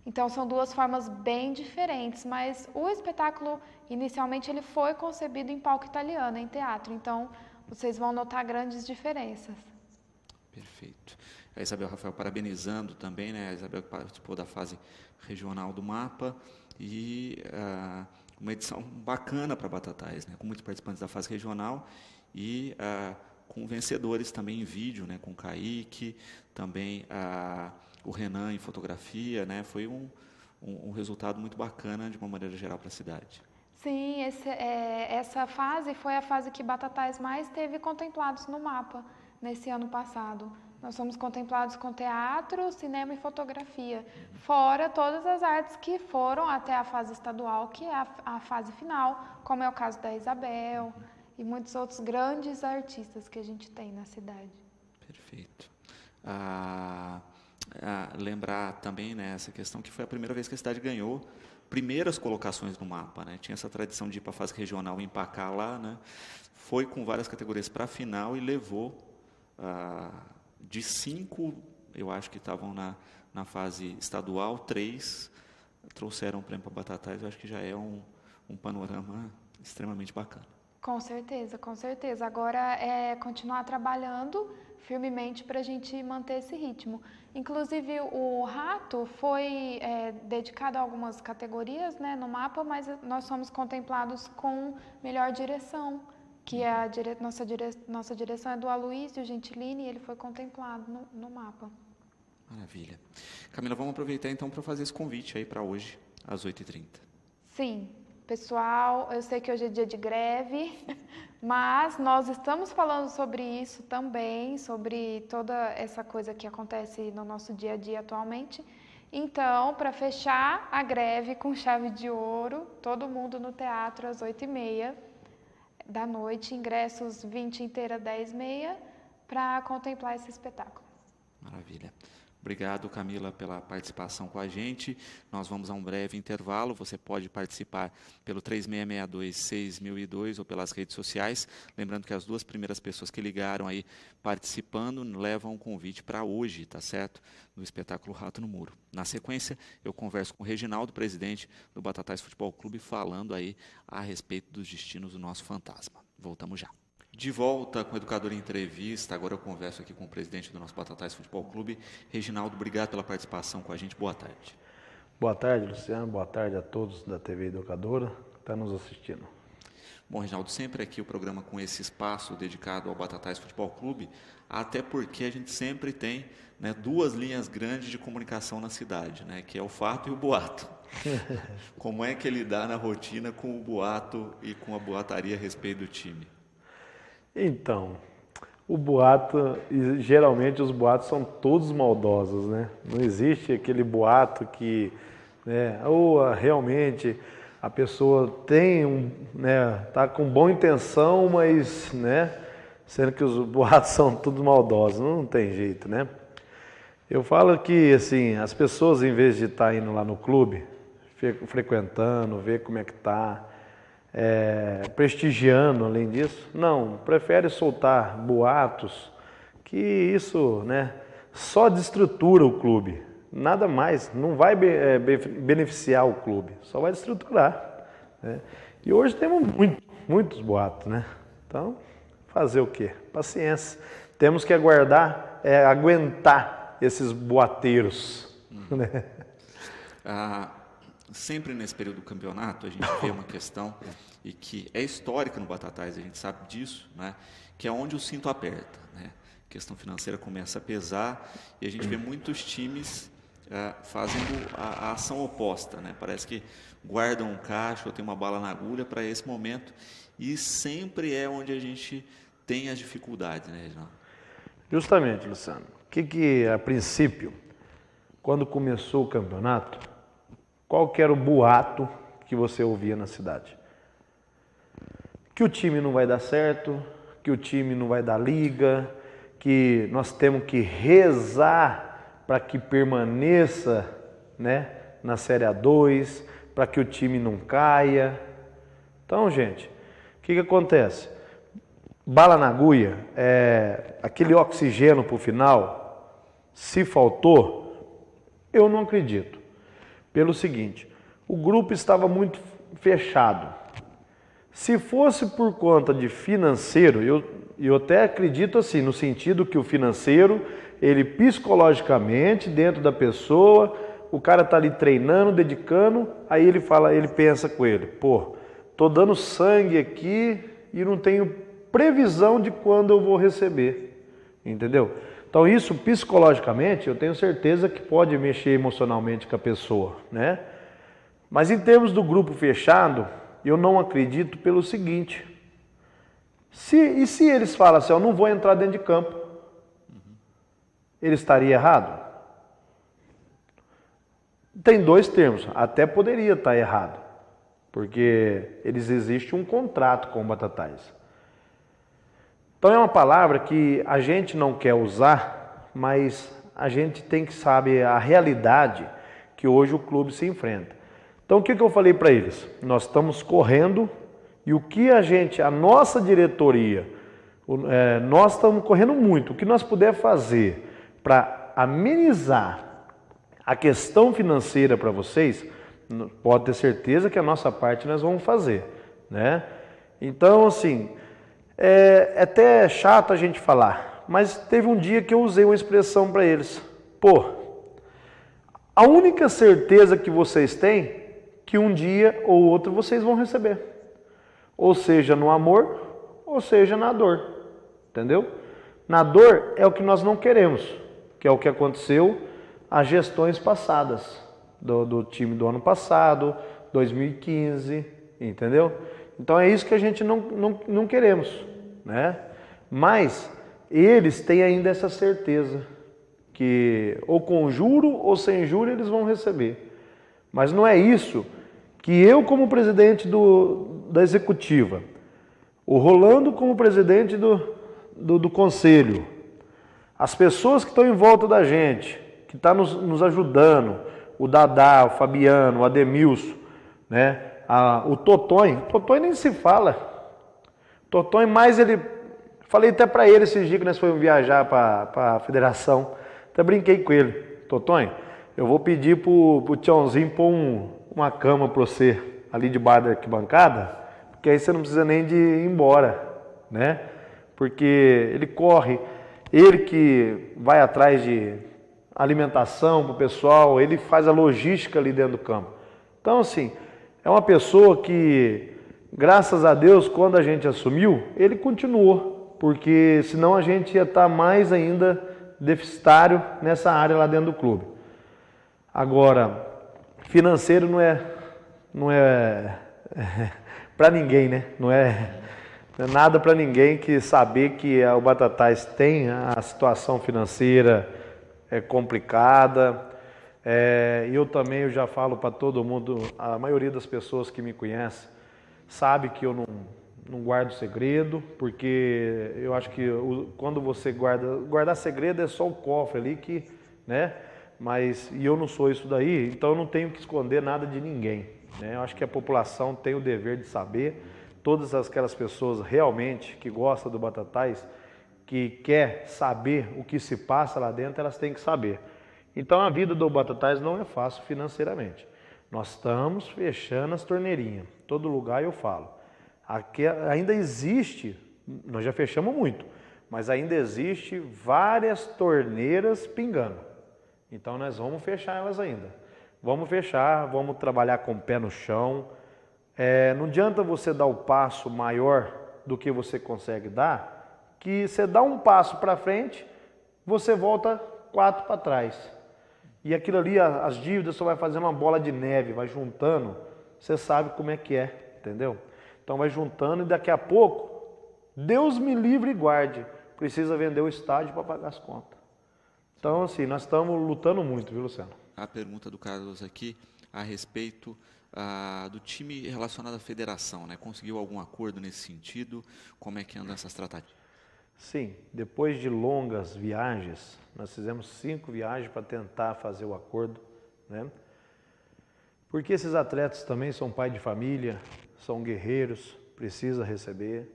Então são 2 formas bem diferentes, mas o espetáculo inicialmente ele foi concebido em palco italiano, em teatro, então vocês vão notar grandes diferenças. Perfeito. A Isabel Rafael parabenizando também, né? A Isabel participou da fase regional do mapa e uma edição bacana para Batatais, né? Com muitos participantes da fase regional e com vencedores também em vídeo, né? Com o Kaique, também o Renan em fotografia, né? Foi um resultado muito bacana de uma maneira geral para a cidade. Sim, essa fase foi a fase que Batatais mais teve contemplados no mapa nesse ano passado. Nós fomos contemplados com teatro, cinema e fotografia, fora todas as artes que foram até a fase estadual, que é a fase final, como é o caso da Isabel e muitos outros grandes artistas que a gente tem na cidade. Perfeito. Lembrar também, né, essa questão que foi a primeira vez que a cidade ganhou primeiras colocações no mapa, né? Tinha essa tradição de ir para a fase regional e empacar lá, né? Foi com várias categorias para a final e levou de 5, eu acho que estavam na fase estadual, 3 trouxeram o prêmio para Batatais. Eu acho que já é um panorama extremamente bacana. Com certeza, com certeza. Agora é continuar trabalhando firmemente para a gente manter esse ritmo. Inclusive, o Rato foi dedicado a algumas categorias, né, no mapa, mas nós somos contemplados com melhor direção, que é nossa direção é do Aloysio Gentilini, e ele foi contemplado no mapa. Maravilha. Camila, vamos aproveitar então para fazer esse convite aí para hoje, às 8h30. Sim. Pessoal, eu sei que hoje é dia de greve, mas nós estamos falando sobre isso também, sobre toda essa coisa que acontece no nosso dia a dia atualmente. Então, para fechar a greve com chave de ouro, todo mundo no teatro às 8h30 da noite, ingressos 20 inteira, 10h30, para contemplar esse espetáculo. Maravilha. Obrigado, Camila, pela participação com a gente. Nós vamos a um breve intervalo. Você pode participar pelo 3662-6002 ou pelas redes sociais. Lembrando que as 2 primeiras pessoas que ligaram aí participando levam um convite para hoje, tá certo? No espetáculo Rato no Muro. Na sequência, eu converso com o Reginaldo, presidente do Batatais Futebol Clube, falando aí a respeito dos destinos do nosso fantasma. Voltamos já. De volta com o Educador em Entrevista, agora eu converso aqui com o presidente do nosso Batatais Futebol Clube, Reginaldo. Obrigado pela participação com a gente, boa tarde. Boa tarde, Luciano, boa tarde a todos da TV Educadora que estão nos assistindo. Bom, Reginaldo, sempre aqui o programa com esse espaço dedicado ao Batatais Futebol Clube, até porque a gente sempre tem, né, duas linhas grandes de comunicação na cidade, né, que é o fato e o boato. Como é que ele dá na rotina com o boato e com a boataria a respeito do time? Então, o boato, geralmente os boatos são todos maldosos, né? Não existe aquele boato que, né, ou realmente a pessoa tem tá com boa intenção, mas, né, sendo que os boatos são todos maldosos, não tem jeito, né? Eu falo que, assim, as pessoas, em vez de estar indo lá no clube, frequentando, ver como é que tá, prestigiando, além disso, não, prefere soltar boatos, que isso, né, só desestrutura o clube, nada mais, não vai beneficiar o clube, só vai desestruturar, né? E hoje temos muitos boatos, né? Então, fazer o quê? Paciência, temos que aguentar esses boateiros, né? Sempre nesse período do campeonato, a gente vê uma questão e que é histórica no Batatais, a gente sabe disso, né? Que é onde o cinto aperta, né? A questão financeira começa a pesar e a gente vê muitos times fazendo a ação oposta, né? Parece que guardam um caixa ou tem uma bala na agulha para esse momento e sempre é onde a gente tem as dificuldades, né, Reginaldo? Justamente, Luciano. O que a princípio, quando começou o campeonato, qual que era o boato que você ouvia na cidade? Que o time não vai dar certo, que o time não vai dar liga, que nós temos que rezar para que permaneça, né, na Série A2, para que o time não caia. Então, gente, o que acontece? Bala na agulha, aquele oxigênio para o final, se faltou, eu não acredito. Pelo seguinte, o grupo estava muito fechado. Se fosse por conta de financeiro, eu até acredito assim, no sentido que o financeiro, ele psicologicamente, dentro da pessoa, o cara está ali treinando, dedicando, aí ele pensa com ele, pô, tô dando sangue aqui e não tenho previsão de quando eu vou receber, entendeu? Então isso psicologicamente eu tenho certeza que pode mexer emocionalmente com a pessoa, né? Mas em termos do grupo fechado, eu não acredito pelo seguinte, se eles falam assim, eu não vou entrar dentro de campo, ele estaria errado? Tem dois termos, até poderia estar errado, porque existe um contrato com o Batatais. Então é uma palavra que a gente não quer usar, mas a gente tem que saber a realidade que hoje o clube se enfrenta. Então o que eu falei para eles? Nós estamos correndo e o que a nossa diretoria, nós estamos correndo muito. O que nós puder fazer para amenizar a questão financeira para vocês, pode ter certeza que a nossa parte nós vamos fazer, né? Então assim, é até chato a gente falar, mas teve um dia que eu usei uma expressão para eles. Pô, a única certeza que vocês têm que um dia ou outro vocês vão receber. Ou seja, no amor, ou seja, na dor. Entendeu? Na dor é o que nós não queremos, que é o que aconteceu às gestões passadas, do time do ano passado, 2015, entendeu? Então é isso que a gente não queremos, né? Mas eles têm ainda essa certeza que ou com juro ou sem juro eles vão receber. Mas não é isso que eu como presidente da executiva, o Rolando como presidente do conselho, as pessoas que estão em volta da gente, que estão nos ajudando, o Dadá, o Fabiano, o Ademilson, né? O Totonho nem se fala. Totonho mais ele... Falei até para ele esses dias que nós fomos viajar para a federação. Até brinquei com ele. Totonho, eu vou pedir pro Tiãozinho pôr uma cama para você ali debaixo da arquibancada, porque aí você não precisa nem de ir embora, né? Porque ele corre, ele que vai atrás de alimentação para o pessoal, ele faz a logística ali dentro do campo. Então, assim, é uma pessoa que, graças a Deus, quando a gente assumiu, ele continuou, porque senão a gente ia estar mais ainda deficitário nessa área lá dentro do clube. Agora, financeiro não é para ninguém, né? Não é nada para ninguém que saber que o Batatais tem a situação financeira complicada. Eu já falo para todo mundo, a maioria das pessoas que me conhecem sabe que eu não guardo segredo, porque eu acho que quando você guardar segredo é só o cofre ali que, né? E eu não sou isso daí, então eu não tenho que esconder nada de ninguém, né? Eu acho que a população tem o dever de saber, todas aquelas pessoas realmente que gostam do Batatais, que quer saber o que se passa lá dentro, elas têm que saber. Então a vida do Batatais não é fácil financeiramente. Nós estamos fechando as torneirinhas, todo lugar eu falo. Aqui ainda existe, nós já fechamos muito, mas ainda existe várias torneiras pingando. Então nós vamos fechar elas ainda. Vamos fechar, vamos trabalhar com o pé no chão. Não adianta você dar o passo maior do que você consegue dar, que você dá um passo para frente, você volta 4 para trás. E aquilo ali, as dívidas só vai fazendo uma bola de neve, vai juntando, você sabe como é que é, entendeu? Então vai juntando e daqui a pouco, Deus me livre e guarde, precisa vender o estádio para pagar as contas. Então, assim, nós estamos lutando muito, viu, Luciano? A pergunta do Carlos aqui a respeito do time relacionado à federação, né? Conseguiu algum acordo nesse sentido? Como é que andam essas tratativas? Sim, depois de longas viagens, nós fizemos 5 viagens para tentar fazer o acordo, né? Porque esses atletas também são pai de família, são guerreiros, precisa receber.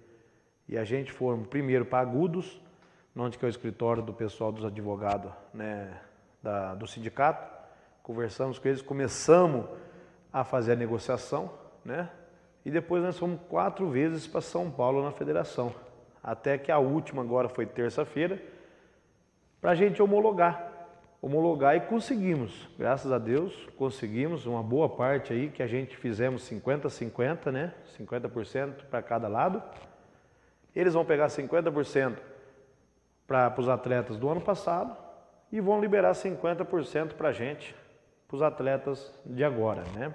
E a gente foi primeiro para Agudos, onde que é o escritório do pessoal dos advogados, né, do sindicato. Conversamos com eles, começamos a fazer a negociação, né? E depois nós fomos 4 vezes para São Paulo na federação. Até que a última agora foi terça-feira, para a gente homologar e conseguimos, graças a Deus, conseguimos uma boa parte aí, que a gente fizemos 50-50, né? 50% para cada lado. Eles vão pegar 50% para os atletas do ano passado e vão liberar 50% para a gente, para os atletas de agora, né?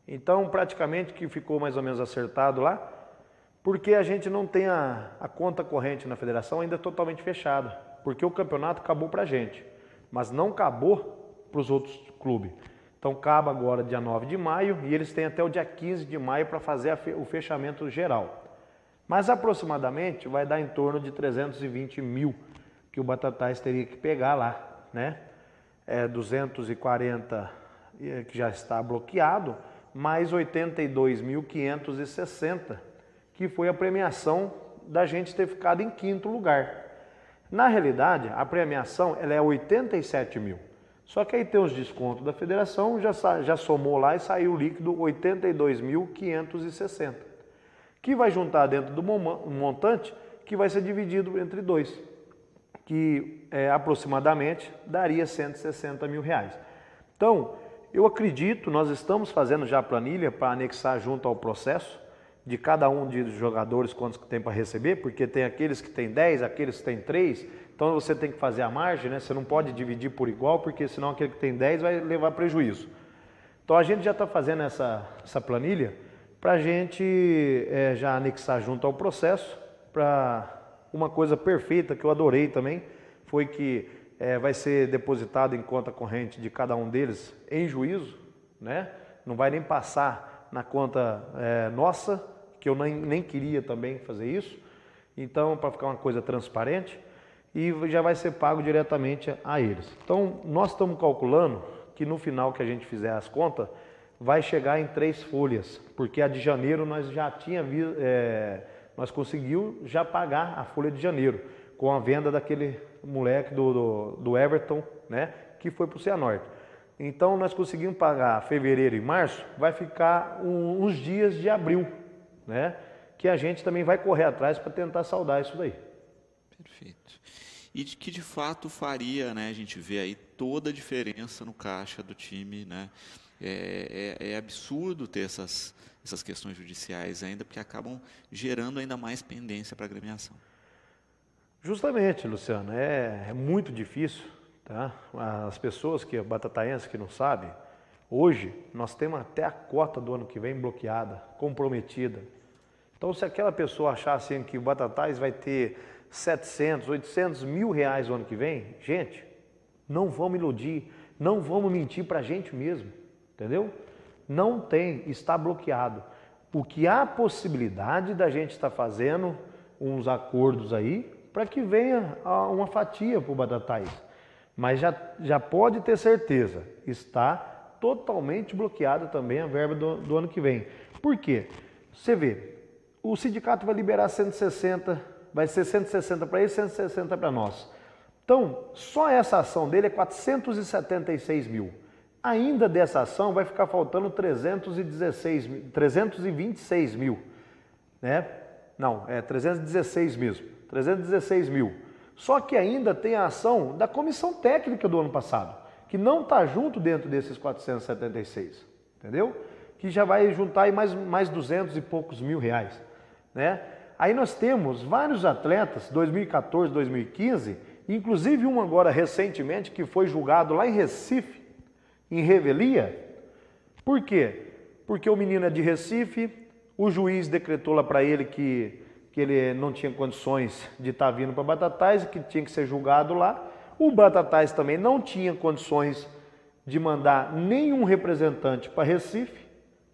Então, praticamente que ficou mais ou menos acertado lá, porque a gente não tem a conta corrente na federação ainda totalmente fechada, porque o campeonato acabou para a gente, mas não acabou para os outros clubes. Então, acaba agora dia 9 de maio e eles têm até o dia 15 de maio para fazer o fechamento geral. Mas aproximadamente vai dar em torno de 320 mil que o Batatais teria que pegar lá, né? 240 que já está bloqueado, mais 82.560, que foi a premiação da gente ter ficado em 5º lugar. Na realidade, a premiação ela é 87 mil. Só que aí tem os descontos da federação, já somou lá e saiu o líquido 82.560, que vai juntar dentro do montante que vai ser dividido entre 2, que aproximadamente daria 160 mil reais. Então, eu acredito, nós estamos fazendo já a planilha para anexar junto ao processo de cada um dos jogadores quantos que tem para receber, porque tem aqueles que tem 10, aqueles que tem 3, então você tem que fazer a margem, né? Você não pode dividir por igual, porque senão aquele que tem 10 vai levar prejuízo. Então a gente já está fazendo essa planilha para a gente já anexar junto ao processo, para uma coisa perfeita que eu adorei também, foi que vai ser depositado em conta corrente de cada um deles em juízo, né? Não vai nem passar na conta nossa, que eu nem queria também fazer isso, então para ficar uma coisa transparente, e já vai ser pago diretamente a eles. Então nós estamos calculando que no final que a gente fizer as contas, vai chegar em 3 folhas, porque a de janeiro nós já nós conseguimos já pagar a folha de janeiro, com a venda daquele moleque do Everton, né, que foi para o Cianorte. Então nós conseguimos pagar fevereiro e março, vai ficar uns dias de abril, né? que a gente também vai correr atrás para tentar saldar isso daí. Perfeito. E que de fato faria, né, a gente vê aí toda a diferença no caixa do time, né? É absurdo ter essas questões judiciais ainda, porque acabam gerando ainda mais pendência para a agremiação. Justamente, Luciano, é muito difícil, tá? As pessoas batataenses que não sabem, hoje nós temos até a cota do ano que vem bloqueada, comprometida. Então, se aquela pessoa achar assim que o Batatais vai ter 700, 800 mil reais o ano que vem, gente, não vamos iludir, não vamos mentir para a gente mesmo, entendeu? Não tem, está bloqueado. O que há possibilidade da gente estar fazendo uns acordos aí para que venha uma fatia para o Batatais. Mas já pode ter certeza, está totalmente bloqueada também a verba do ano que vem. Por quê? Você vê, o sindicato vai liberar 160, vai ser 160 para ele, 160 para nós. Então, só essa ação dele é 476 mil. Ainda dessa ação vai ficar faltando 326 mil, né? Não, é 316 mesmo, 316 mil. Só que ainda tem a ação da comissão técnica do ano passado, que não está junto dentro desses 476, entendeu? Que já vai juntar aí mais 200 e poucos mil reais, né? Aí nós temos vários atletas, 2014, 2015, inclusive um agora recentemente que foi julgado lá em Recife, em revelia. Por quê? Porque o menino é de Recife, o juiz decretou lá para ele que ele não tinha condições de estar vindo para Batatais, que tinha que ser julgado lá. O Batatais também não tinha condições de mandar nenhum representante para Recife,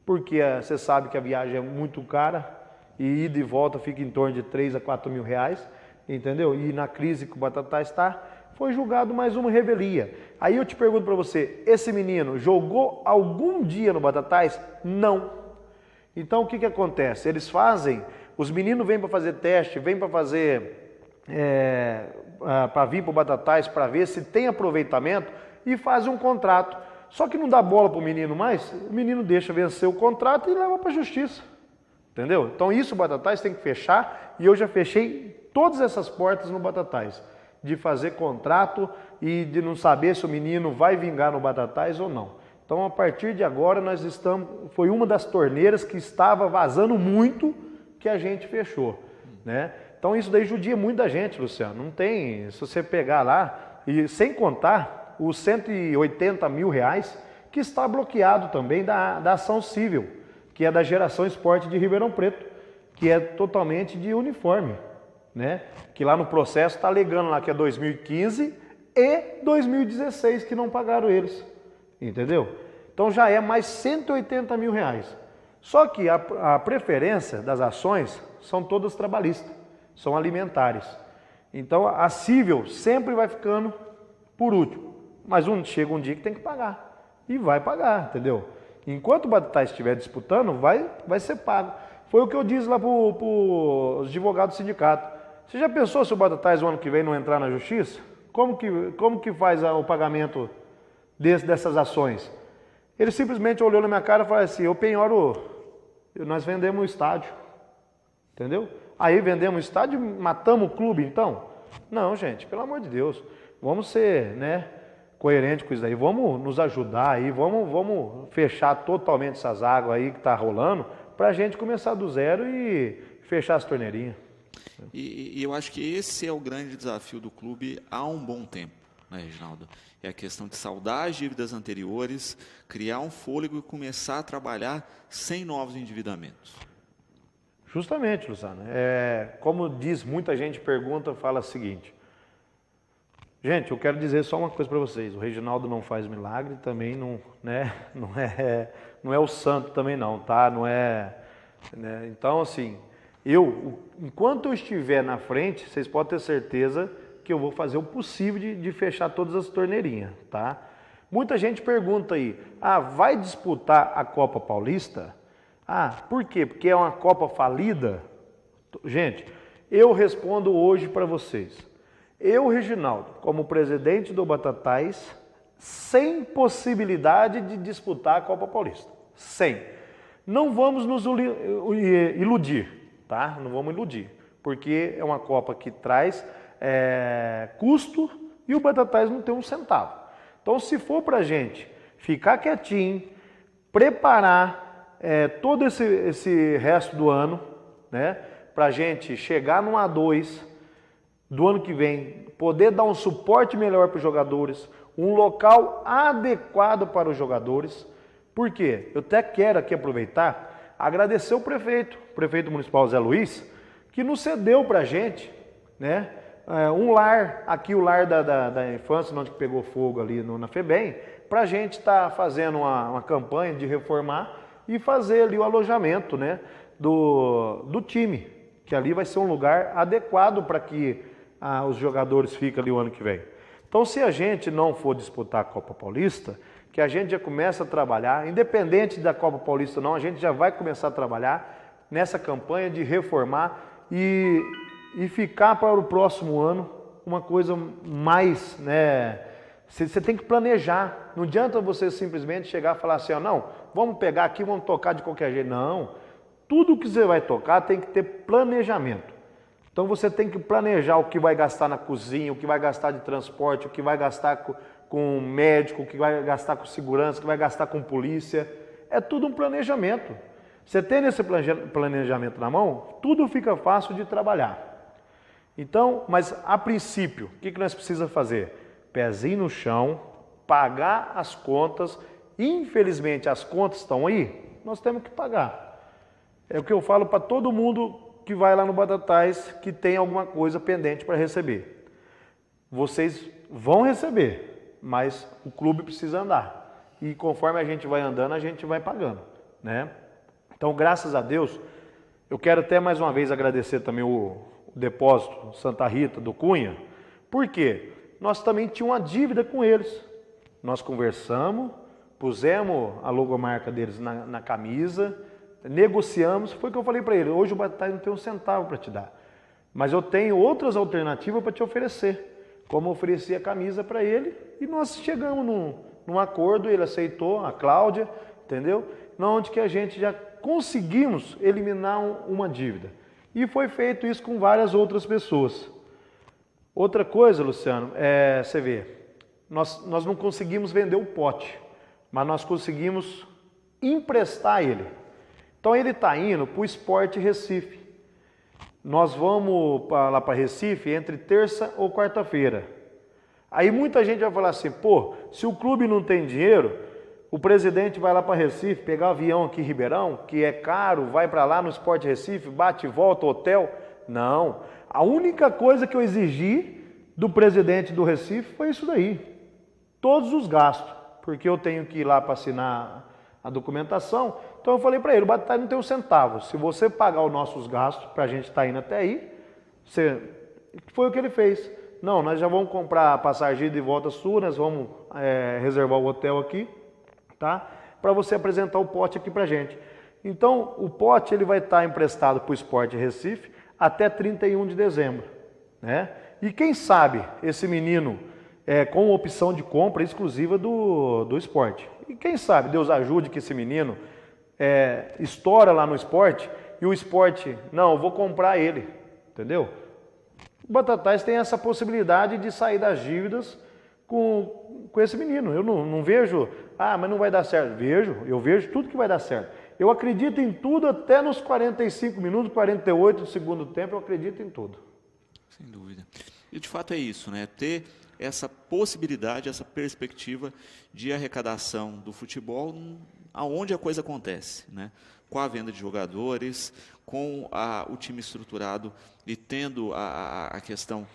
porque você sabe que a viagem é muito cara e ida e volta fica em torno de 3 a 4 mil reais, entendeu? E na crise que o Batatais está, foi julgado mais uma revelia. Aí eu te pergunto para você, esse menino jogou algum dia no Batatais? Não. Então o que acontece? Eles fazem, os meninos vêm para fazer teste, vêm para fazer, para vir para o Batatais para ver se tem aproveitamento e fazem um contrato. Só que não dá bola para o menino mais, o menino deixa vencer o contrato e leva para a justiça. Entendeu? Então isso o Batatais tem que fechar e eu já fechei todas essas portas no Batatais. De fazer contrato e de não saber se o menino vai vingar no Batatais ou não. Então, a partir de agora, foi uma das torneiras que estava vazando muito que a gente fechou, né? Então, isso daí judia muito da gente, Luciano. Não tem, se você pegar lá, e sem contar os 180 mil reais que está bloqueado também da ação civil, que é da Geração Esporte de Ribeirão Preto, que é totalmente de uniforme, né? Que lá no processo está alegando lá que é 2015 e 2016 que não pagaram eles, entendeu? Então já é mais 180 mil reais. Só que a preferência das ações são todas trabalhistas, são alimentares. Então a civil sempre vai ficando por último, mas chega um dia que tem que pagar e vai pagar, entendeu? Enquanto o Batatais estiver disputando, vai ser pago. Foi o que eu disse lá para os advogados do sindicato. Você já pensou se o Batatais o ano que vem não entrar na justiça? Como que faz o pagamento dessas ações? Ele simplesmente olhou na minha cara e falou assim, eu penhoro, nós vendemos o estádio, entendeu? Aí vendemos o estádio e matamos o clube então? Não, gente, pelo amor de Deus, vamos ser, né, coerentes com isso aí, vamos nos ajudar aí, vamos fechar totalmente essas águas aí que tá rolando, para a gente começar do zero e fechar as torneirinhas. E eu acho que esse é o grande desafio do clube há um bom tempo, né, Reginaldo? É a questão de saldar as dívidas anteriores, criar um fôlego e começar a trabalhar sem novos endividamentos. Justamente, Luciano. Como diz, muita gente pergunta, fala o seguinte. Gente, eu quero dizer só uma coisa para vocês. O Reginaldo não faz milagre, também não é o santo também não, tá? Não é, né? Então, assim, enquanto eu estiver na frente, vocês podem ter certeza que eu vou fazer o possível de fechar todas as torneirinhas, tá? Muita gente pergunta aí, vai disputar a Copa Paulista? Por quê? Porque é uma Copa falida? Gente, eu respondo hoje para vocês. Eu, Reginaldo, como presidente do Batatais, sem possibilidade de disputar a Copa Paulista. Sem. Não vamos nos iludir. tá? Não vamos iludir, porque é uma Copa que traz custo e o Batatais não tem um centavo. Então, se for para a gente ficar quietinho, preparar todo esse resto do ano, né, para a gente chegar no A2 do ano que vem, poder dar um suporte melhor para os jogadores, um local adequado para os jogadores. Por quê? Eu até quero aqui aproveitar, agradecer o prefeito municipal Zé Luiz, que nos cedeu para a gente, né, um lar, aqui o lar da infância, onde pegou fogo ali na FEBEM, para a gente estar fazendo uma campanha de reformar e fazer ali o alojamento, né, do time, que ali vai ser um lugar adequado para que os jogadores fiquem ali o ano que vem. Então, se a gente não for disputar a Copa Paulista, que a gente já começa a trabalhar, independente da Copa Paulista ou não, a gente já vai começar a trabalhar nessa campanha de reformar e ficar para o próximo ano uma coisa mais, né? Você tem que planejar. Não adianta você simplesmente chegar e falar assim, não, vamos pegar aqui, vamos tocar de qualquer jeito. Não. Tudo que você vai tocar tem que ter planejamento. Então você tem que planejar o que vai gastar na cozinha, o que vai gastar de transporte, o que vai gastar com médico, o que vai gastar com segurança, o que vai gastar com polícia. É tudo um planejamento. Você tendo esse planejamento na mão, tudo fica fácil de trabalhar. Então, mas a princípio, o que nós precisamos fazer? Pezinho no chão, pagar as contas. Infelizmente, as contas estão aí, nós temos que pagar. É o que eu falo para todo mundo que vai lá no Batatais, que tem alguma coisa pendente para receber. Vocês vão receber, mas o clube precisa andar. E conforme a gente vai andando, a gente vai pagando, né? Então, graças a Deus, eu quero até mais uma vez agradecer também o depósito Santa Rita do Cunha. Por quê? Nós também tínhamos uma dívida com eles. Nós conversamos, pusemos a logomarca deles na camisa, negociamos, foi o que eu falei para ele, hoje o Batatais não tem um centavo para te dar, mas eu tenho outras alternativas para te oferecer, como eu ofereci a camisa para ele, e nós chegamos num acordo, ele aceitou, a Cláudia, entendeu? Onde que a gente já conseguimos eliminar uma dívida, e foi feito isso com várias outras pessoas. Outra coisa, Luciano, você vê, nós não conseguimos vender o pote, mas nós conseguimos emprestar ele. Então ele está indo para o Sport Recife. Nós vamos lá para Recife entre terça ou quarta-feira. Aí muita gente vai falar assim, pô, se o clube não tem dinheiro, o presidente vai lá para Recife, pegar o avião aqui em Ribeirão, que é caro, vai para lá no Sport Recife, bate e volta, hotel. Não. A única coisa que eu exigi do presidente do Recife foi isso daí. Todos os gastos, porque eu tenho que ir lá para assinar a documentação. Então eu falei para ele, o Batatais não tem um centavo. Se você pagar os nossos gastos, para a gente estar indo até aí, foi o que ele fez. Não, nós já vamos comprar a passagem de volta sua, nós vamos reservar o hotel aqui, tá? Para você apresentar o pote aqui para a gente. Então o pote ele vai estar emprestado para o Sport Recife até 31 de dezembro. Né? E quem sabe esse menino com opção de compra exclusiva do esporte. E quem sabe Deus ajude que esse menino estoura lá no esporte e o esporte, não, eu vou comprar ele, entendeu? O Batatais tem essa possibilidade de sair das dívidas com esse menino. Eu não vejo, mas não vai dar certo. Eu vejo tudo que vai dar certo. Eu acredito em tudo até nos 45 minutos, 48 do segundo tempo, eu acredito em tudo. Sem dúvida. E de fato é isso, né? Ter essa possibilidade, essa perspectiva de arrecadação do futebol aonde a coisa acontece, né? Com a venda de jogadores, com o time estruturado e tendo a questão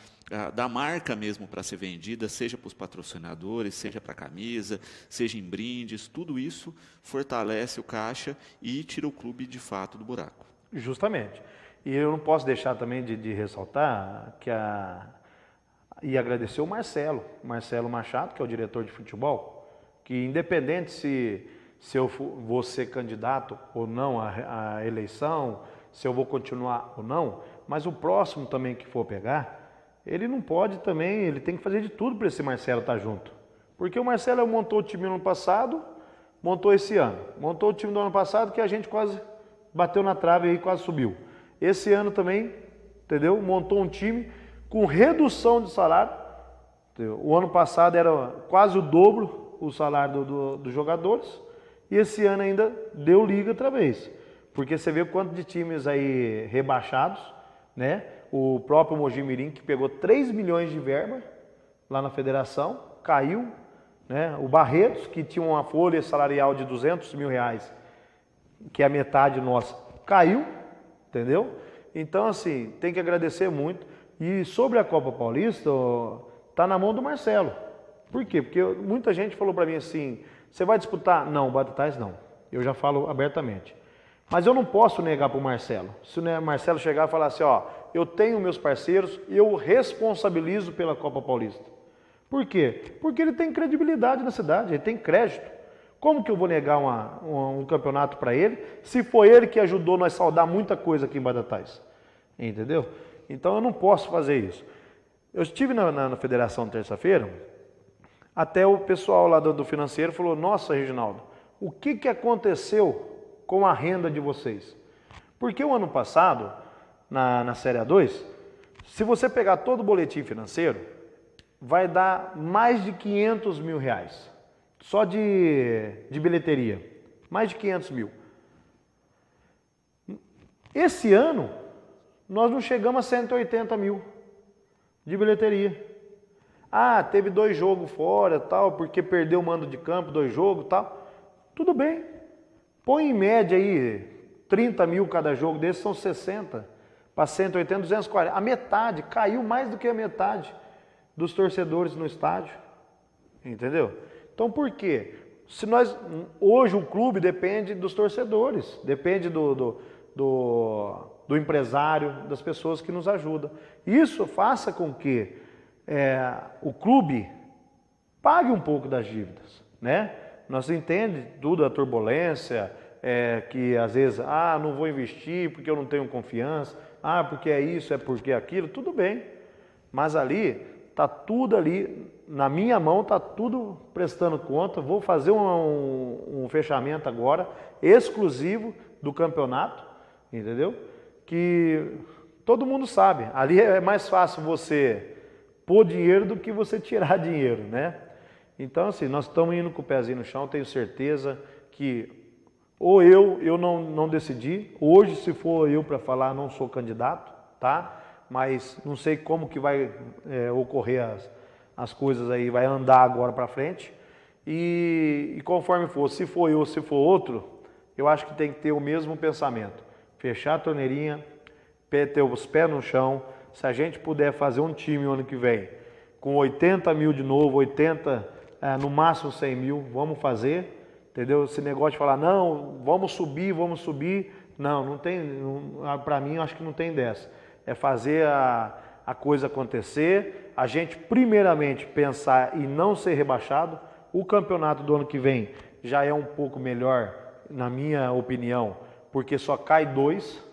da marca mesmo para ser vendida, seja para os patrocinadores, seja para a camisa, seja em brindes, tudo isso fortalece o caixa e tira o clube de fato do buraco. Justamente. E eu não posso deixar também de ressaltar e agradecer o Marcelo Machado, que é o diretor de futebol, que independente se eu vou ser candidato ou não à eleição, se eu vou continuar ou não, mas o próximo também que for pegar, ele não pode também, ele tem que fazer de tudo para esse Marcelo estar junto. Porque o Marcelo montou o time no ano passado, montou esse ano. Montou o time do ano passado que a gente quase bateu na trave e quase subiu. Esse ano também, entendeu? Montou um time com redução de salário. Entendeu? O ano passado era quase o dobro o salário dos jogadores. E esse ano ainda deu liga outra vez. Porque você vê o quanto de times aí rebaixados, né? O próprio Mogi Mirim, que pegou 3 milhões de verba lá na federação, caiu, né? O Barretos, que tinha uma folha salarial de 200 mil reais, que é a metade nossa, caiu, entendeu? Então, assim, tem que agradecer muito. E sobre a Copa Paulista, tá na mão do Marcelo. Por quê? Porque muita gente falou para mim assim, você vai disputar? Não, o Batatais não. Eu já falo abertamente. Mas eu não posso negar para o Marcelo. Se o Marcelo chegar e falar assim, ó, eu tenho meus parceiros, eu responsabilizo pela Copa Paulista. Por quê? Porque ele tem credibilidade na cidade, ele tem crédito. Como que eu vou negar um campeonato para ele, se foi ele que ajudou nós saudar muita coisa aqui em Batatais? Entendeu? Então eu não posso fazer isso. Eu estive na federação terça-feira, até o pessoal lá do financeiro falou, nossa, Reginaldo, o que aconteceu com a renda de vocês? Porque o ano passado, na Série A2, se você pegar todo o boletim financeiro, vai dar mais de 500 mil reais. Só de bilheteria. Mais de 500 mil. Esse ano, nós não chegamos a 180 mil de bilheteria. Ah, teve 2 jogos fora, tal, porque perdeu o mando de campo, 2 jogos, tal. Tudo bem. Põe em média aí 30 mil cada jogo desses, são 60. Para 180, 240. A metade, caiu mais do que a metade dos torcedores no estádio. Entendeu? Então por quê? Hoje o clube depende dos torcedores, depende do empresário, das pessoas que nos ajudam. Isso faça com que o clube pague um pouco das dívidas, né? Nós entendemos tudo, a turbulência, que às vezes, não vou investir porque eu não tenho confiança, porque é isso, é porque é aquilo, tudo bem. Mas ali, está tudo ali, na minha mão está tudo prestando conta, vou fazer um fechamento agora, exclusivo do campeonato, entendeu? Que todo mundo sabe, ali é mais fácil você pôr dinheiro do que você tirar dinheiro, né? Então, assim, nós estamos indo com o pezinho no chão, tenho certeza que ou eu não decidi, hoje se for eu para falar, não sou candidato, tá? Mas não sei como que vai ocorrer as coisas aí, vai andar agora para frente. E conforme for, se for eu ou se for outro, eu acho que tem que ter o mesmo pensamento. Fechar a torneirinha, ter os pés no chão. Se a gente puder fazer um time o ano que vem com 80 mil de novo, 80, no máximo 100 mil, vamos fazer, entendeu? Esse negócio de falar, não, vamos subir, não tem, para mim eu acho que não tem dessa. É fazer a coisa acontecer, a gente primeiramente pensar em não ser rebaixado. O campeonato do ano que vem já é um pouco melhor, na minha opinião, porque só cai 2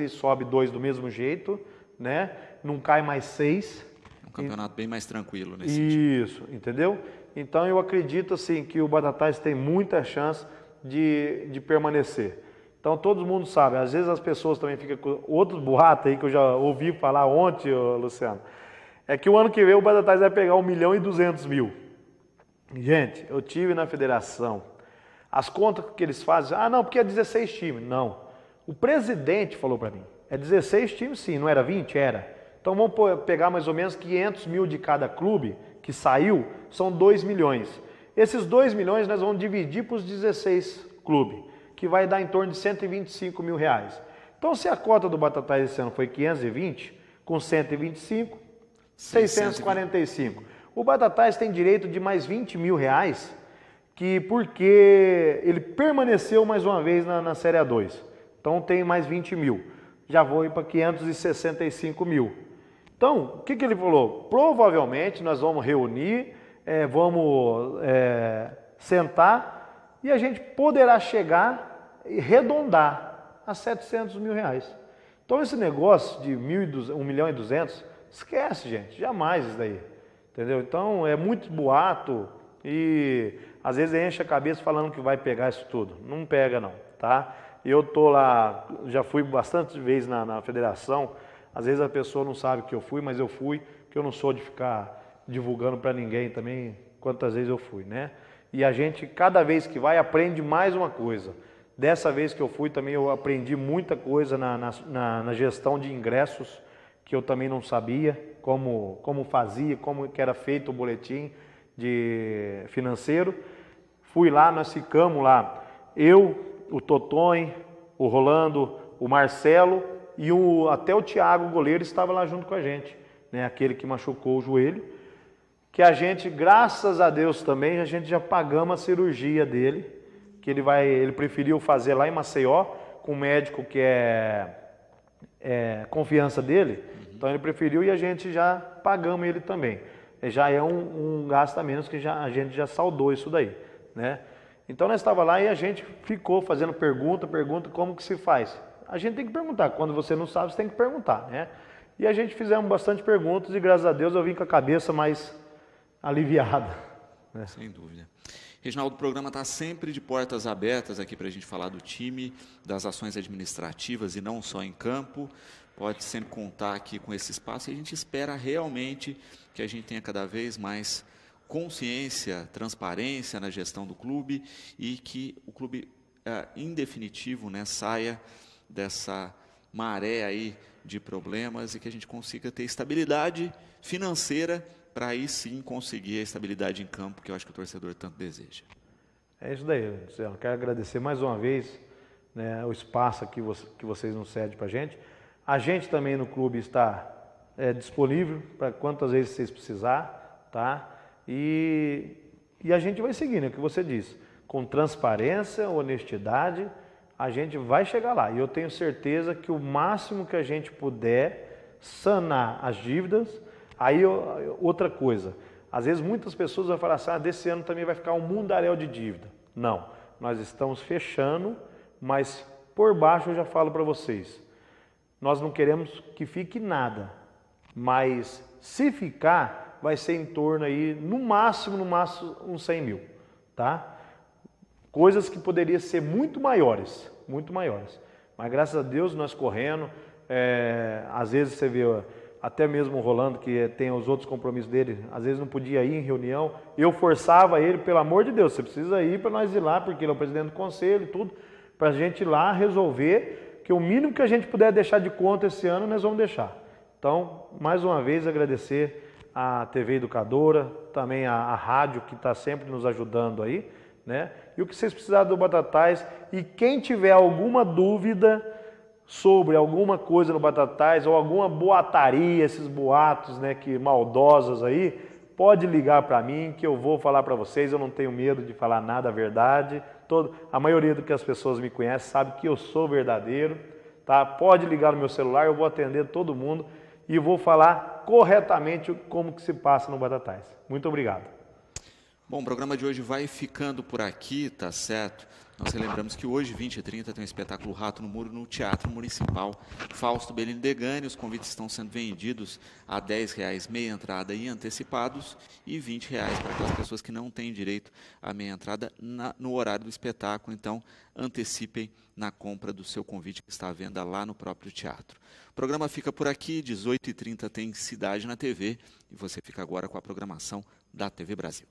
e sobe 2 do mesmo jeito, né? Não cai mais 6. Um campeonato bem mais tranquilo nesse sentido. Isso, entendeu? Então eu acredito assim que o Batatais tem muita chance de permanecer. Então todo mundo sabe, às vezes as pessoas também ficam com outros boatos aí que eu já ouvi falar ontem, Luciano, é que o ano que vem o Batatais vai pegar 1.200.000. Gente, eu tive na federação, as contas que eles fazem, não, porque é 16 times. Não, o presidente falou para mim, é 16 times sim, não era 20? Era. Então vamos pegar mais ou menos 500 mil de cada clube que saiu, são 2 milhões. Esses 2 milhões nós vamos dividir para os 16 clubes, que vai dar em torno de 125 mil reais. Então, se a cota do Batatais esse ano foi 520, com 125, 645. O Batatais tem direito de mais 20 mil reais, porque ele permaneceu mais uma vez na Série A2. Então, tem mais 20 mil. Já vou ir para 565 mil. Então, o que ele falou? Provavelmente nós vamos reunir, vamos sentar e a gente poderá chegar e arredondar a 700 mil reais. Então esse negócio de 1.200.000, esquece, gente, jamais isso daí, entendeu? Então é muito boato e às vezes enche a cabeça falando que vai pegar isso tudo. Não pega não, tá? eu tô lá, já fui bastante vezes na federação, às vezes a pessoa não sabe que eu fui, mas eu fui, que eu não sou de ficar divulgando para ninguém também quantas vezes eu fui, né? E a gente, cada vez que vai, aprende mais uma coisa. Dessa vez que eu fui também eu aprendi muita coisa na gestão de ingressos, que eu também não sabia como fazia, como que era feito o boletim financeiro. Fui lá, nós ficamos lá, eu, o Totonho, o Rolando, o Marcelo e até o Thiago, o goleiro, estava lá junto com a gente, né? Aquele que machucou o joelho, que a gente, graças a Deus também, a gente já pagamos a cirurgia dele, que ele preferiu fazer lá em Maceió, com um médico que é confiança dele, então ele preferiu e a gente já pagamos ele também. Já é um gasto a menos que a gente já saldou isso daí, né? Então nós estávamos lá e a gente ficou fazendo pergunta, como que se faz? A gente tem que perguntar, quando você não sabe, você tem que perguntar, né? E a gente fizemos bastante perguntas e graças a Deus eu vim com a cabeça mais aliviada, né? Sem dúvida. Reginaldo, o programa está sempre de portas abertas aqui para a gente falar do time, das ações administrativas e não só em campo. Pode sempre contar aqui com esse espaço e a gente espera realmente que a gente tenha cada vez mais consciência, transparência na gestão do clube e que o clube, em definitivo, né, saia dessa maré aí de problemas e que a gente consiga ter estabilidade financeira para aí sim conseguir a estabilidade em campo, que eu acho que o torcedor tanto deseja. É isso daí, Luciano. Quero agradecer mais uma vez, né, o espaço que vocês nos cedem para a gente. A gente também no clube está disponível para quantas vezes vocês precisar, tá? E a gente vai seguindo, é o que você disse, com transparência, honestidade, a gente vai chegar lá. E eu tenho certeza que o máximo que a gente puder sanar as dívidas. Aí outra coisa, às vezes muitas pessoas vão falar assim, desse ano também vai ficar um mundaréu de dívida. Não, nós estamos fechando, mas por baixo eu já falo para vocês, nós não queremos que fique nada, mas se ficar, vai ser em torno aí, no máximo, uns 100 mil, tá? Coisas que poderiam ser muito maiores, mas graças a Deus nós correndo, às vezes você vê, até mesmo o Rolando, que tem os outros compromissos dele, às vezes não podia ir em reunião, eu forçava ele, pelo amor de Deus, você precisa ir para nós ir lá, porque ele é o presidente do conselho e tudo, para a gente ir lá resolver, que o mínimo que a gente puder deixar de conta esse ano, nós vamos deixar. Então, mais uma vez, agradecer a TV Educadora, também a rádio que está sempre nos ajudando aí, né? E o que vocês precisarem do Batatais, e quem tiver alguma dúvida sobre alguma coisa no Batatais ou alguma boataria, esses boatos, né, que maldosos aí, pode ligar para mim que eu vou falar para vocês, eu não tenho medo de falar nada a verdade. A maioria do que as pessoas me conhecem sabe que eu sou verdadeiro, tá? Pode ligar no meu celular, eu vou atender todo mundo e vou falar corretamente como que se passa no Batatais. Muito obrigado. Bom, o programa de hoje vai ficando por aqui, tá certo? Nós lembramos que hoje, 20h30, tem um espetáculo Rato no Muro no Teatro Municipal Fausto Bellini Degani. Os convites estão sendo vendidos a R$10 meia entrada e antecipados e R$20 para aquelas pessoas que não têm direito à meia entrada no horário do espetáculo. Então, antecipem na compra do seu convite que está à venda lá no próprio teatro. O programa fica por aqui, 18h30 tem Cidade na TV e você fica agora com a programação da TV Brasil.